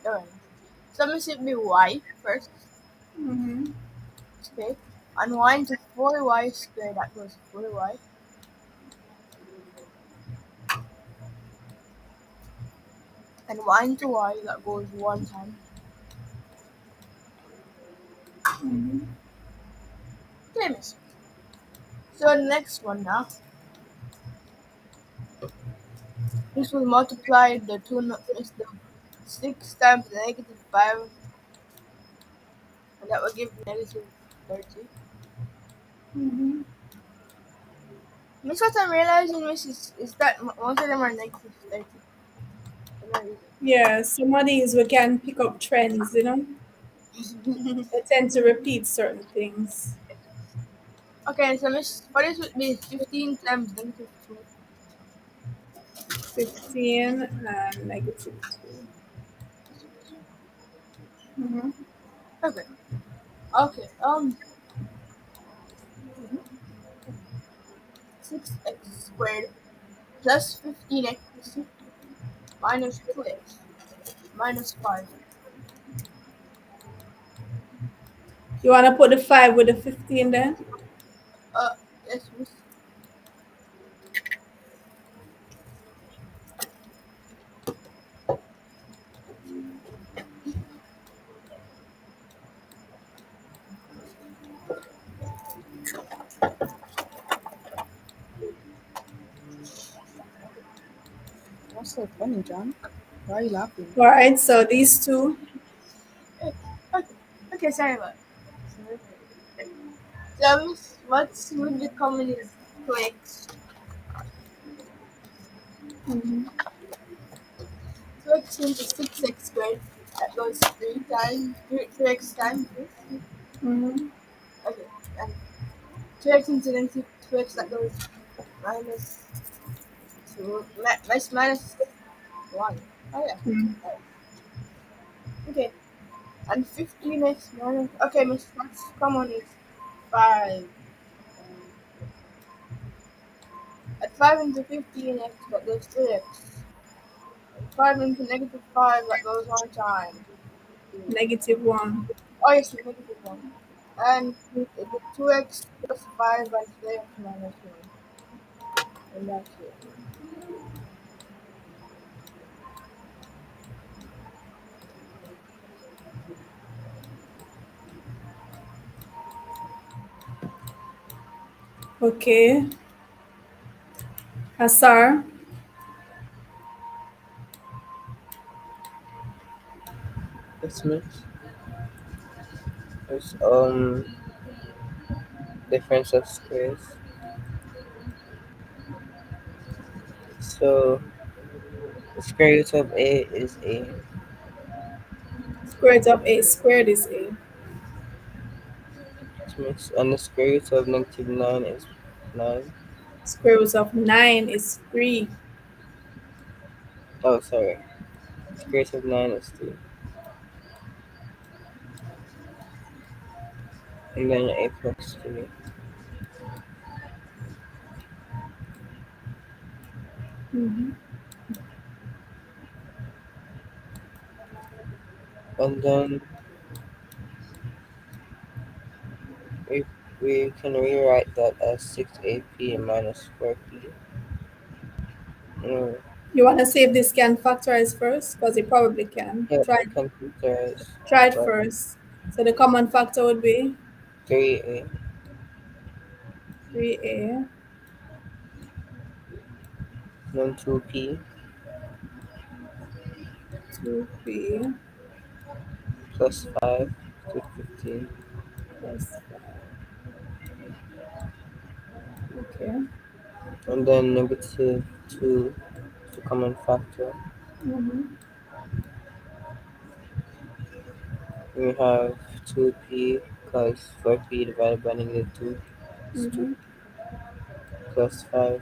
So it should be y first. Mm-hmm. Okay. And y into 4y squared, that goes 4y. And y into y, that goes 1 time. Mm-hmm. Okay, miss. So the next one now. This will multiply the is the 6 times the negative 5, and that will give negative 30. Mm-hmm. Miss, what I'm realizing, miss, is that most of them are negative 30. For no Yeah, some of these we can pick up trends, you know. reason. They tend to repeat certain things. Okay, so miss, for this would be 15 times negative 2. 15 and negative 2. Mm-hmm. Okay. Okay. 6x squared plus 15x minus 2x minus 5. You want to put the 5 with the 15 then? Uh, yes, miss. What's so funny, John? Why are you laughing? All right, so these two. Okay, okay, sorry about it. So, miss, what's would be common is 2x. Mm-hmm. 2x into 6x squared. That goes 3 times, 3x times this. Mm-hmm. Okay, and 2x into negative 2x, that goes minus 2, minus 1. Oh, yeah. Okay, and 15x minus. Okay, miss, what's common is 5. At 5 into 15x, that goes 3x. And 5 into negative 5, that goes 1 time. Negative 1. Oh, yes, negative 1. And it is 2x plus 5 and 3x minus 1. And that's it. Okay. Asar. This means it's difference of squares. So the square root of a is a. Square root of a squared is a. This means and the square root of negative 9 is 9. Square root of 9 is 3. Oh, sorry. Square root of 9 is 3. And then a plus 3. Mm-hmm. And then we, we can rewrite that as 6ap minus 4p. Mm, You want to see if this can factorize first? Because it probably can. yeah, Try, we can factorize try it by first. So the common factor would be 3a, 3a, then 2p 2p plus 5 to 15. plus 5. Okay. And then negative 2 is the common factor. Mm-hmm. We have 2p because 4p divided by negative 2 is 2 Mm-hmm. plus 5.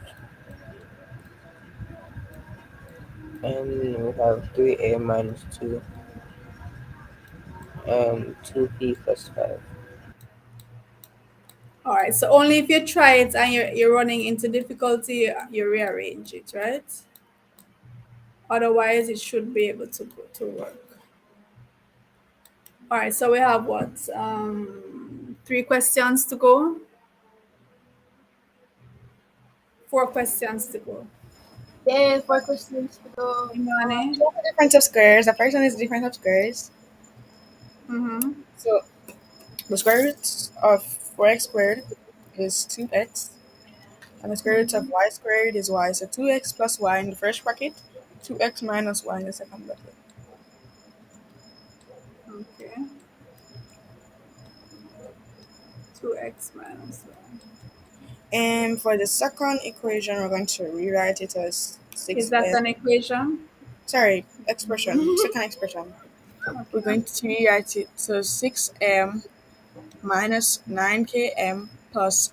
And we have 3a minus 2 and 2p plus 5. All right. So only if you try it and you're running into difficulty, you rearrange it, right? Otherwise, it should be able to work. All right, so we have what? 3 questions to go? 4 questions to go. Yeah, 4 questions to go. Imani? Difference of squares. The first one is difference of squares. Mm-hmm. So the square root of 4x squared is 2x, and the square root of y squared is y. So 2x plus y in the first bracket, 2x minus y in the second bracket. Okay. 2x minus 1. And for the second equation, we're going to rewrite it as Is that 6m. an equation? Sorry, expression, second expression. We're Okay. going to rewrite it so 6m minus 9km plus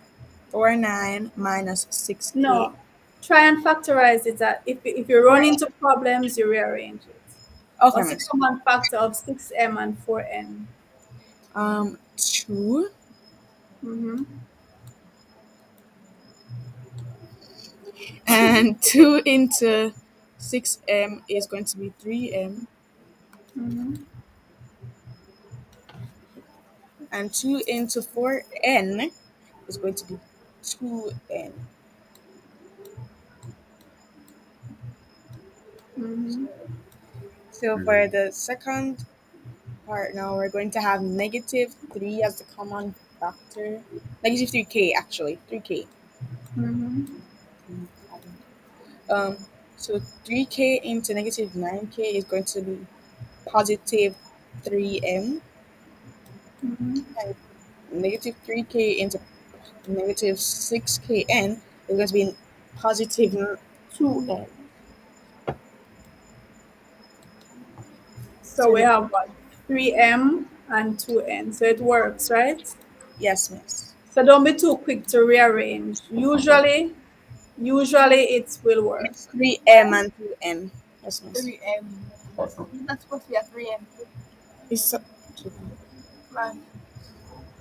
49 minus 6k. No. Try and factorize it. If you run into problems, you rearrange it. Okay, What's the miss. common factor of 6m and 4n? 2 Mm-hmm. and 2 into 6m is going to be 3m, Mm-hmm. and 2 into 4n is going to be 2n. Mm-hmm. So for the second part now, we're going to have negative 3 as the common factor. Negative 3k actually, 3k. Mm-hmm. So 3k into negative 9k is going to be positive 3m, Mm-hmm. and negative 3k into negative 6kn is going to be positive 2n. So So we the, have what? 3m and 2n. So it works, right? yes, miss. So don't be too quick to rearrange. Usually it will work. It's 3m and 2n. Yes, miss. 3M. It's not supposed to be a 3M. It's Man.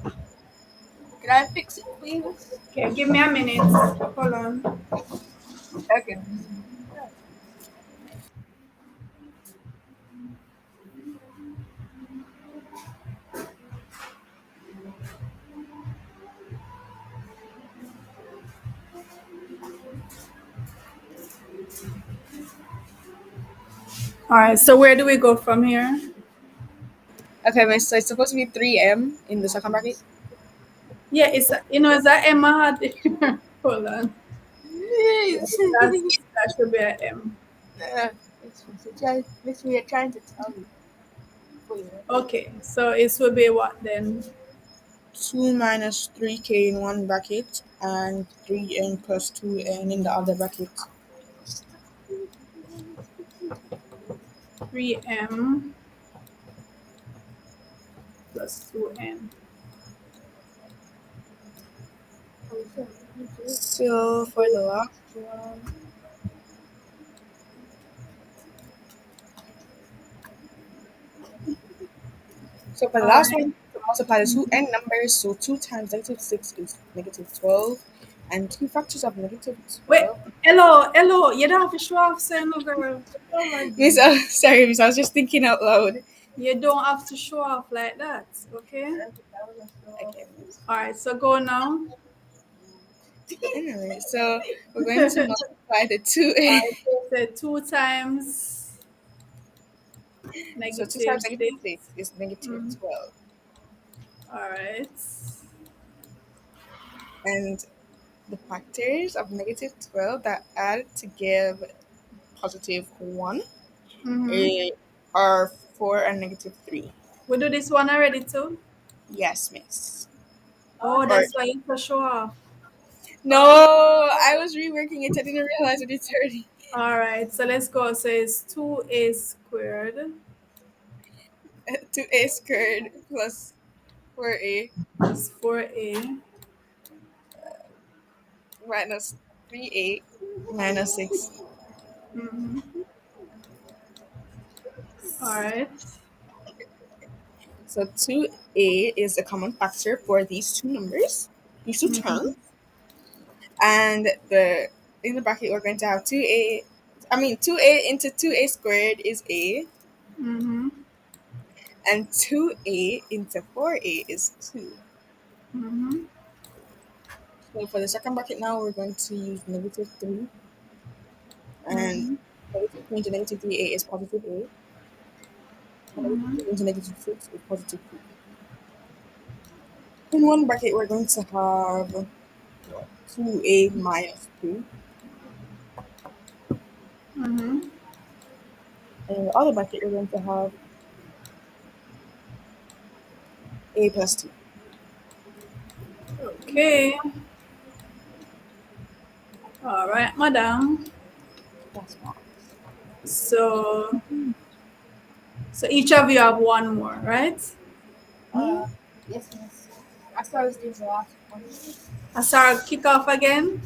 Can I fix it, please? Okay, give me a minute. Hold on. Okay. All right, so where do we go from here? okay, miss. So it's supposed to be 3m in the second bracket. Yeah, is that Emma had here? Hold on. Yes. That should be a M. Miss, we are trying to tell you. Wait, Okay, so it will be what then? 2 minus 3k in one bracket and 3n plus 2n in the other bracket. 3m plus 2n. So for the last one, so for the All last right. one, to multiply the two n numbers, so 2 times negative 6 is negative 12, and 2 factors of negative Wait, 12. hello. You don't have to show off, saying no, girl. Oh my Miss, god. sorry, miss, I was just thinking out loud. You don't have to show off like that, okay? Okay, miss. All right, so go now. Anyway, so we're going to multiply the 2 All a. right, so say 2 times So 2 negative times negative 6. 6 is negative Mm, 12. all right. And the factors of negative 12 that add to give positive 1 Mm-hmm. eh, are 4 and negative 3. We do this one already too? Yes, miss. Oh, Or that's why you have to show off. no, I was reworking it. I didn't realize it is already All right, so let's go. So it's 2a squared 2a squared plus 4a plus 4a. minus 3a minus 6. Mm-hmm. All right. So 2a is the common factor for these two numbers, these two terms. Mm-hmm. And the in the bracket we're going to have 2a I mean, 2a into 2a squared is a, Mm-hmm. and 2a into 4a is 2. Mm-hmm. So for the second bracket now, we're going to use negative 3, and Mm-hmm. negative 3 into negative 3a is positive a, and negative Mm-hmm. 3 into negative 6 is positive 2. In one bracket, we're going to have 2a minus 2, Mm-hmm. and in the other bracket, we're going to have a plus 2. Okay. All right, madam. That's fine. So, so each of you have one more, right? Uh, yes, miss. Asar is the last one. Asar, kick off again.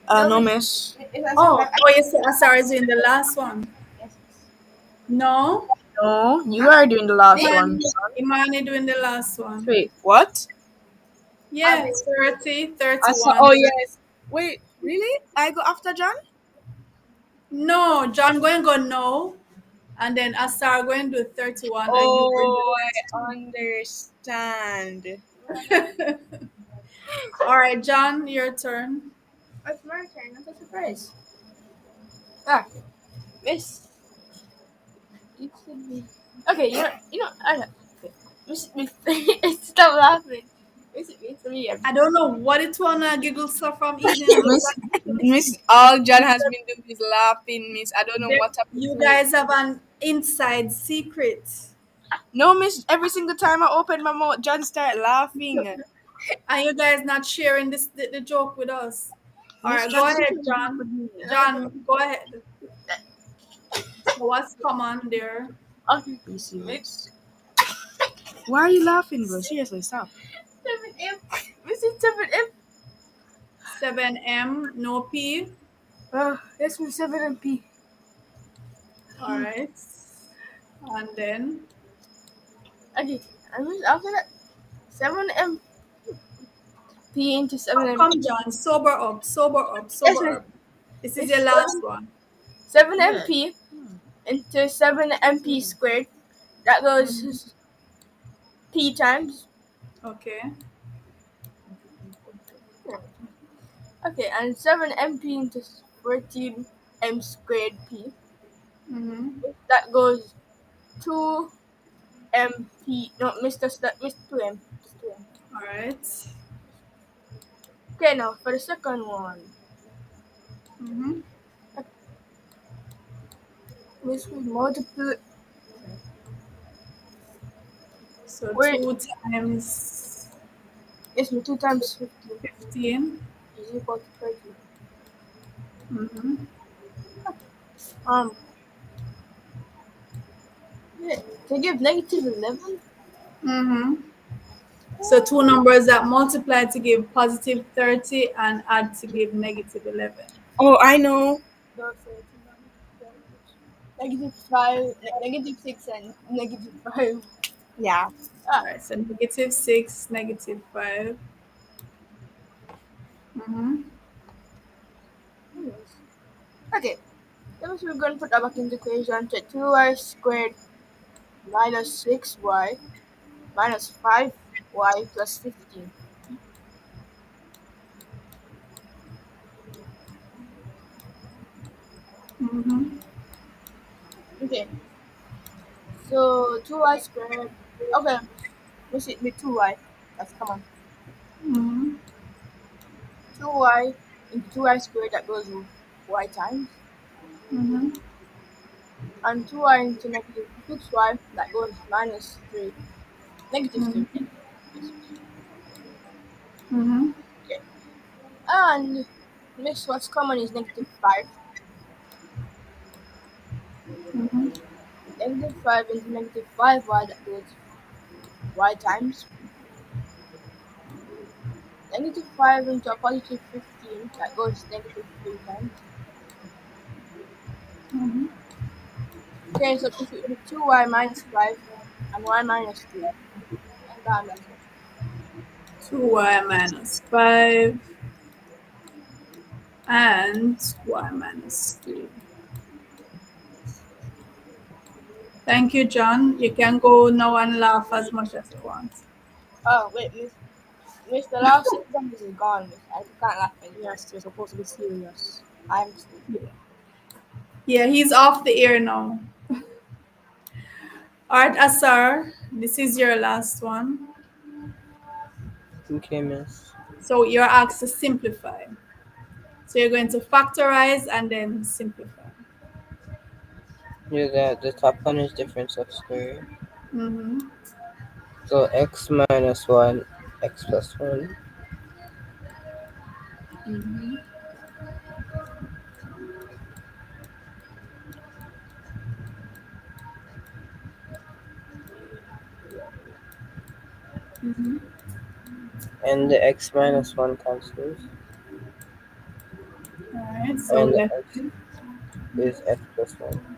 No, No, miss. miss. It's Asar. Oh, oh, you said Asar is doing the last one. Yes, miss. No, No, you are doing the last one. Imani doing the last one. Wait, what? Yeah, Miss. 30, I saw. 31. Oh yes. Wait, really? I go after John? No, John going to go no. And then Asar going to do 31 and you going Oh, I understand. to. All right, John, your turn. It's my turn. That's a surprise. Ah, miss. You should be. Okay, I know. Okay. Miss, stop laughing. Miss, me. I don't know what it wanna giggle stuff from eating and look Miss, like. Miss, all John has been doing is laughing, Miss. I don't know what happened You to him. guys have an inside secret. No, Miss. Every single time I open my mouth, John start laughing. And you guys not sharing the joke with us. All Miss right, go John, ahead, John. John, go ahead. So what's common there? Okay. be Miss. serious. Why are you laughing, bro? Seriously, stop. 7M. Miss, it's 7M. 7M, no P. Yes, Miss 7MP. All right. And then Okay. And Miss, after that, 7MP into oh, come 7MP. John, sober up, sober up, Yes, sober Miss. up. This is It's your last one. 7MP into 7MP squared. That goes P times. Okay. Okay, and 7MP into 14M squared P. Mm-hmm. That goes 2MP. No, Mr. 2M. Just 2M. All right. Okay, now for the second one. Mm-hmm. Which we multiply. So Wait, 2 times it's me 2 times 15 15. is equal to 30. Mm-hmm. Um, yeah, to give negative 11. Mm-hmm. So two numbers that multiply to give positive 30 and add to give negative 11. Oh, I know. Don't say it. Negative 5, negative 6, and negative 5. Yeah. All Ah, right. So negative 6, negative 5. Mm-hmm. anyways. Okay, that means we're going to put that back in the equation. So 2y squared minus 6y minus 5y plus 15. Mm-hmm. Okay, so 2y squared. Okay, let's see with 2y. That's come on. Mm-hmm. 2y into 2y squared, that goes with y times. Mm-hmm. And 2y into negative 6y, that goes minus 3. Negative 3. Mm-hmm. Yes. Mm-hmm. Okay. And next what's common is negative 5. Mm-hmm. Negative 5 into negative 5y, that goes y times. Negative 5 into a positive 15, that goes negative 3 times. Mm-hmm. Okay, so if it with 2y minus 5 and y minus 3. And that's it. 2y minus 5 and y minus 3. Thank you, John. You can go now and laugh as much as you want. Oh, wait, Miss, the last 6 numbers is gone, Miss. I can't laugh anymore. Yes, you're supposed to be serious. I'm stupid. Yeah. Yeah, he's off the air now. All right, Asar, this is your last one. Okay, miss. So you're asked to simplify. So you're going to factorize and then simplify. Yeah, the top one is difference of square. Mm-hmm. So x minus 1, x plus 1. Mm-hmm. Mm-hmm. And the x minus 1 cancels. All right, so And the left x is x plus 1.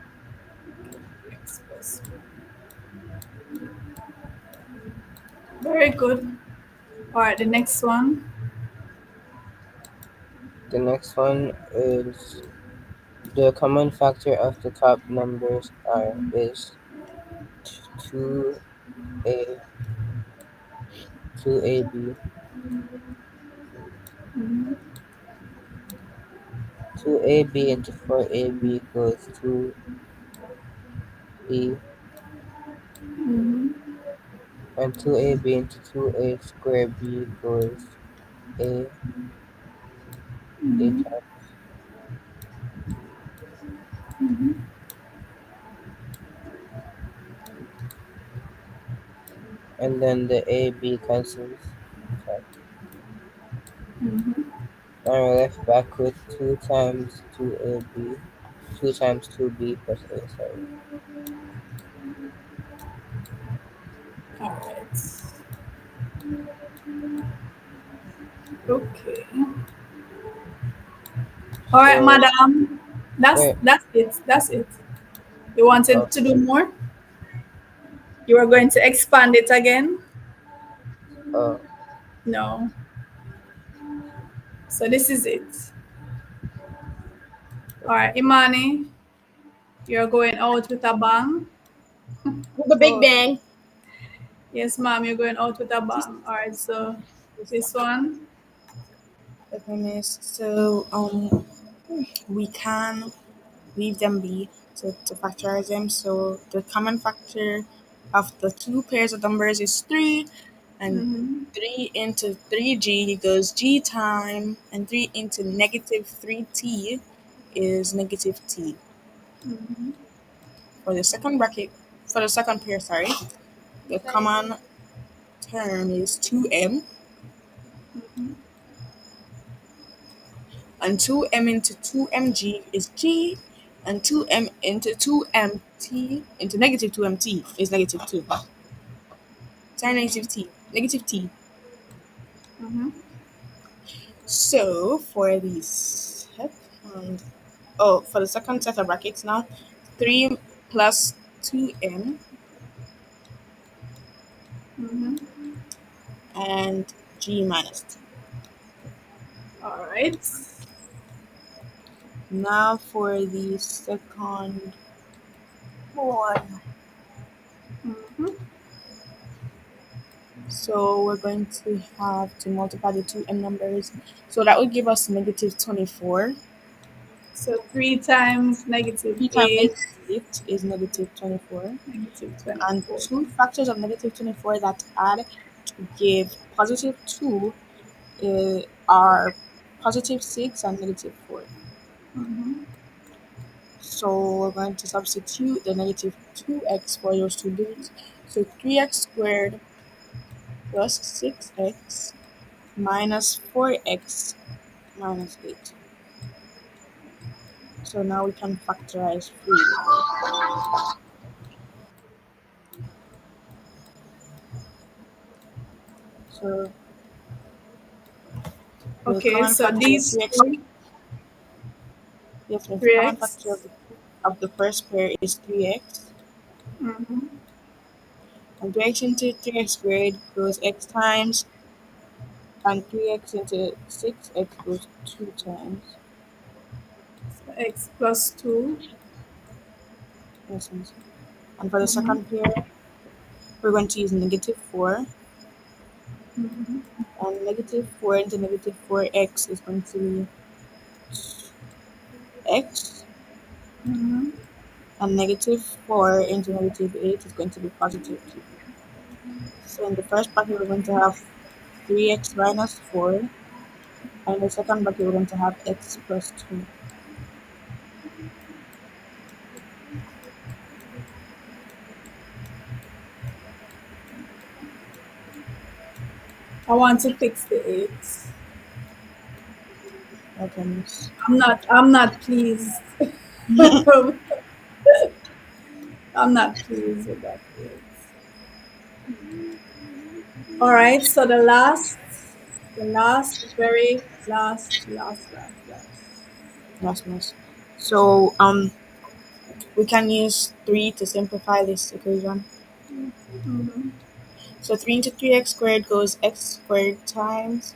x plus 1. Very good. All right, the next one. The next one is the common factor of the top numbers are is 2a 2ab. Mm-hmm. 2ab into 4ab equals 2b, Mm-hmm. and 2ab into 2a squared b equals a a Mm-hmm. times, and then the ab cancels. Sorry. Mm-hmm. Now we're left back with 2 times 2ab, 2 times 2b plus a, sorry. All right. Okay. All right, So, madam. That's wait, that's it. That's it. You wanted oh, to do more? You were going to expand it again? oh, No. So this is it. All right, Imani, you're going out with a bang. With the Big So Bang. yes, ma'am, you're going out with a This bang. All right, so this this one. okay, miss. So we can leave them be to factorize them. So the common factor of the two pairs of numbers is 3, and Mm-hmm. 3 into 3g goes g time, and 3 into negative 3t is negative t. Mm-hmm. For the second bracket, for the second pair, sorry, the common term is 2m, Mm-hmm. and 2m into 2mg is g, and 2m into 2mt into negative 2mt is negative 2. Sorry, negative t. Negative t. Mm-hmm. So for the second, for the second set of brackets now, 3 plus 2m Mm-hmm. and g minus t. All right. Now for the second one. Mm-hmm. So we're going to have to multiply the two m numbers. So that would give us negative 24. So 3 times negative 3 times 8, negative 8 is negative 24. negative And 24. two factors of negative 24 that add to give positive 2 are positive 6 and negative 4. Mm-hmm. So we're going to substitute the negative 2x for those two digits. So 3x squared plus 6x minus 4x minus 8. So now we can factorize freely. So the Okay, common so factor of these 3x, two, yes, miss, the common factor 3x. of the first pair is 3x. Mm-hmm. And 3x into 3x squared goes x times, and 3x into 6x goes 2 times. So x plus 2. Yes, miss. And for the second pair, we're going to use negative 4. And negative 4 into negative 4x is going to be x. And negative 4 into negative 8 is going to be positive 2. So in the first bracket, we're going to have 3x minus 4. And in the second bracket, we're going to have x plus 2. I want to fix the 8. Okay, miss. I'm not pleased. I'm not pleased with that 8. All right, so the very last. Yes, miss. So we can use 3 to simplify this equation. So 3 into 3x squared goes x squared times,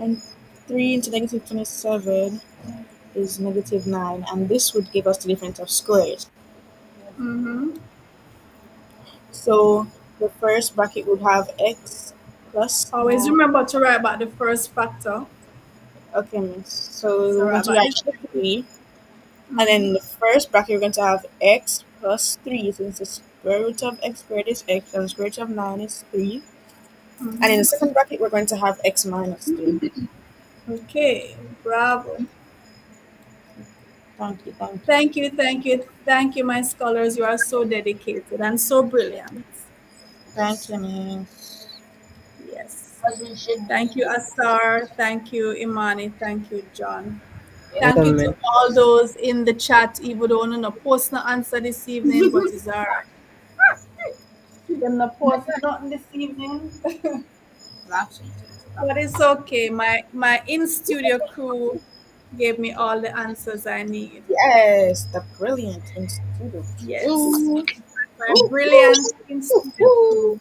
and 3 into negative 27 is negative 9, and this would give us the difference of squares. So the first bracket would have x plus Always 9. remember to write about the first factor. Okay, miss. So So we're going write to about write this. 3, and then the first bracket we're going to have x plus 3, since the square root of x squared is x, and the square root of 9 is 3. And in the second bracket, we're going to have x minus 3. Okay, bravo. Thank you, thank you. Thank you, my scholars. You are so dedicated and so brilliant. Thank you, miss. Yes. As we should Thank be. you, Asar. Thank you, Imani. Thank you, John. Thank you Welcome, to miss. all those in the chat, even though no post no answer this evening, but it's all right. Them no post nothing this evening, but it's okay. My in studio crew gave me all the answers I need. Yes, the brilliant in studio. Yes, Ooh. my Ooh, brilliant ooh, in ooh, studio ooh. crew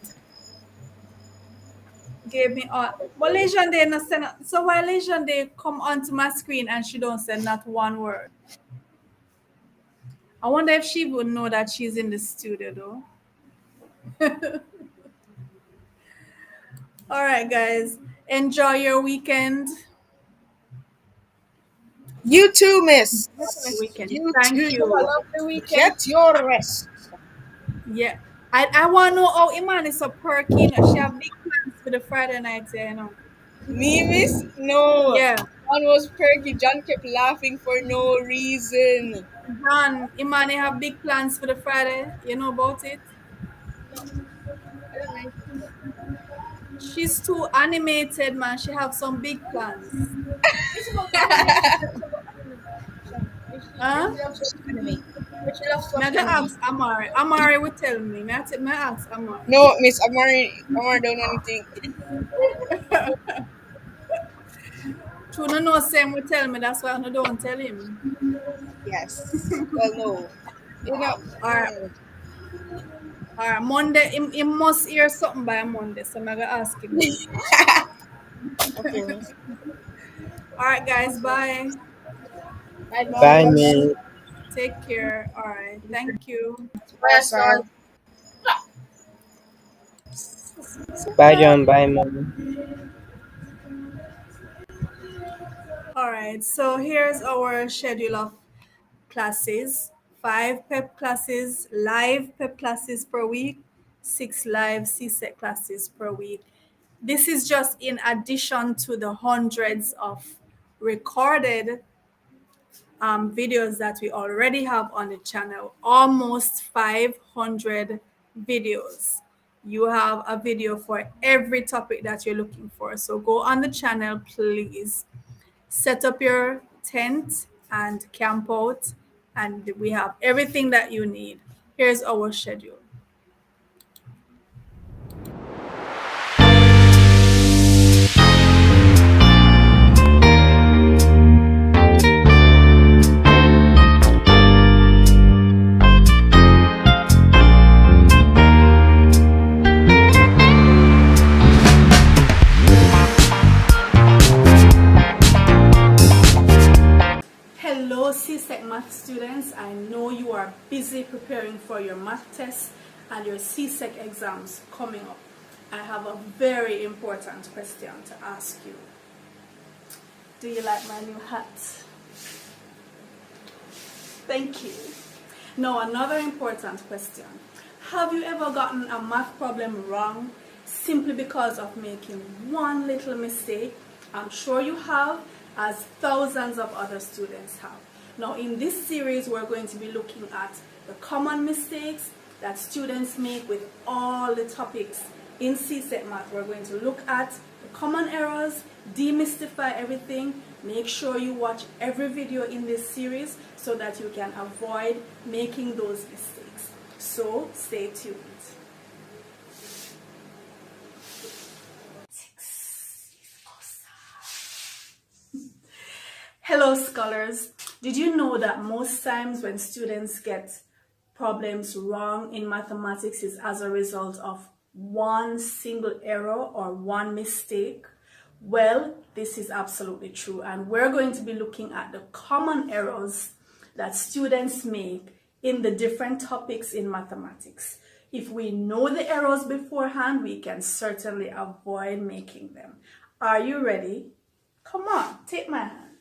gave me all. But Legion Day no send. So why Legion Day come onto my screen and she don't send not one word? I wonder if she would know that she's in the studio though. All right, guys. Enjoy your weekend. You too, miss. Weekend. You Thank too. Have a you. lovely weekend. Get your rest. Yeah. I want to know how Iman is so perky. You know. She have big plans for the Friday night, Me, miss? No. Yeah. John was perky. John kept laughing for no reason. John, Imani have big plans for the Friday. You know about it? I don't know. She's too animated, man. She have some big plans. It's about anime. She loves about anime. Huh? She loves anime. But she loves to Me watch I go anime. ask Amari. Amari will tell me. Me ask Amari. No, miss. Amari don't know anything. True, no same will tell me. That's why I don't tell him. Yes. Well, no. You know. All right. All right. Monday, he must hear something by Monday. So I'm going to ask him then. Okay, miss. All right, guys. Bye. Bye, Bye, Bye, miss. miss. miss. Take care. All right. Thank you. Bye, Bye, Asar. sir. Bye, John. Bye, mom. All right. So here's our schedule of classes: 5 PEP classes, live PEP classes per week, 6 live CSEC classes per week. This is just in addition to the hundreds of recorded videos that we already have on the channel, almost 500 videos. You have a video for every topic that you're looking for. So go on the channel, please. Set up your tent and camp out, and we have everything that you need. Here's our schedule. Hello, CSEC math students. I know you are studying for your math tests and your CSEC exams coming up, I have a very important question to ask you. Do you like my new hat? Thank you. Now, another important question. Have you ever gotten a math problem wrong simply because of making one little mistake? I'm sure you have, as thousands of other students have. Now, in this series, we're going to be looking at the common mistakes that students make with all the topics in CSEC Math. We're going to look at the common errors, demystify everything. Make sure you watch every video in this series so that you can avoid making those mistakes. So stay tuned. Hello scholars. Did you know that most times when students get problems wrong in mathematics is as a result of one single error or one mistake? Well, this is absolutely true, and we're going to be looking at the common errors that students make in the different topics in mathematics. If we know the errors beforehand, we can certainly avoid making them. Are you ready? Come on, take my hand.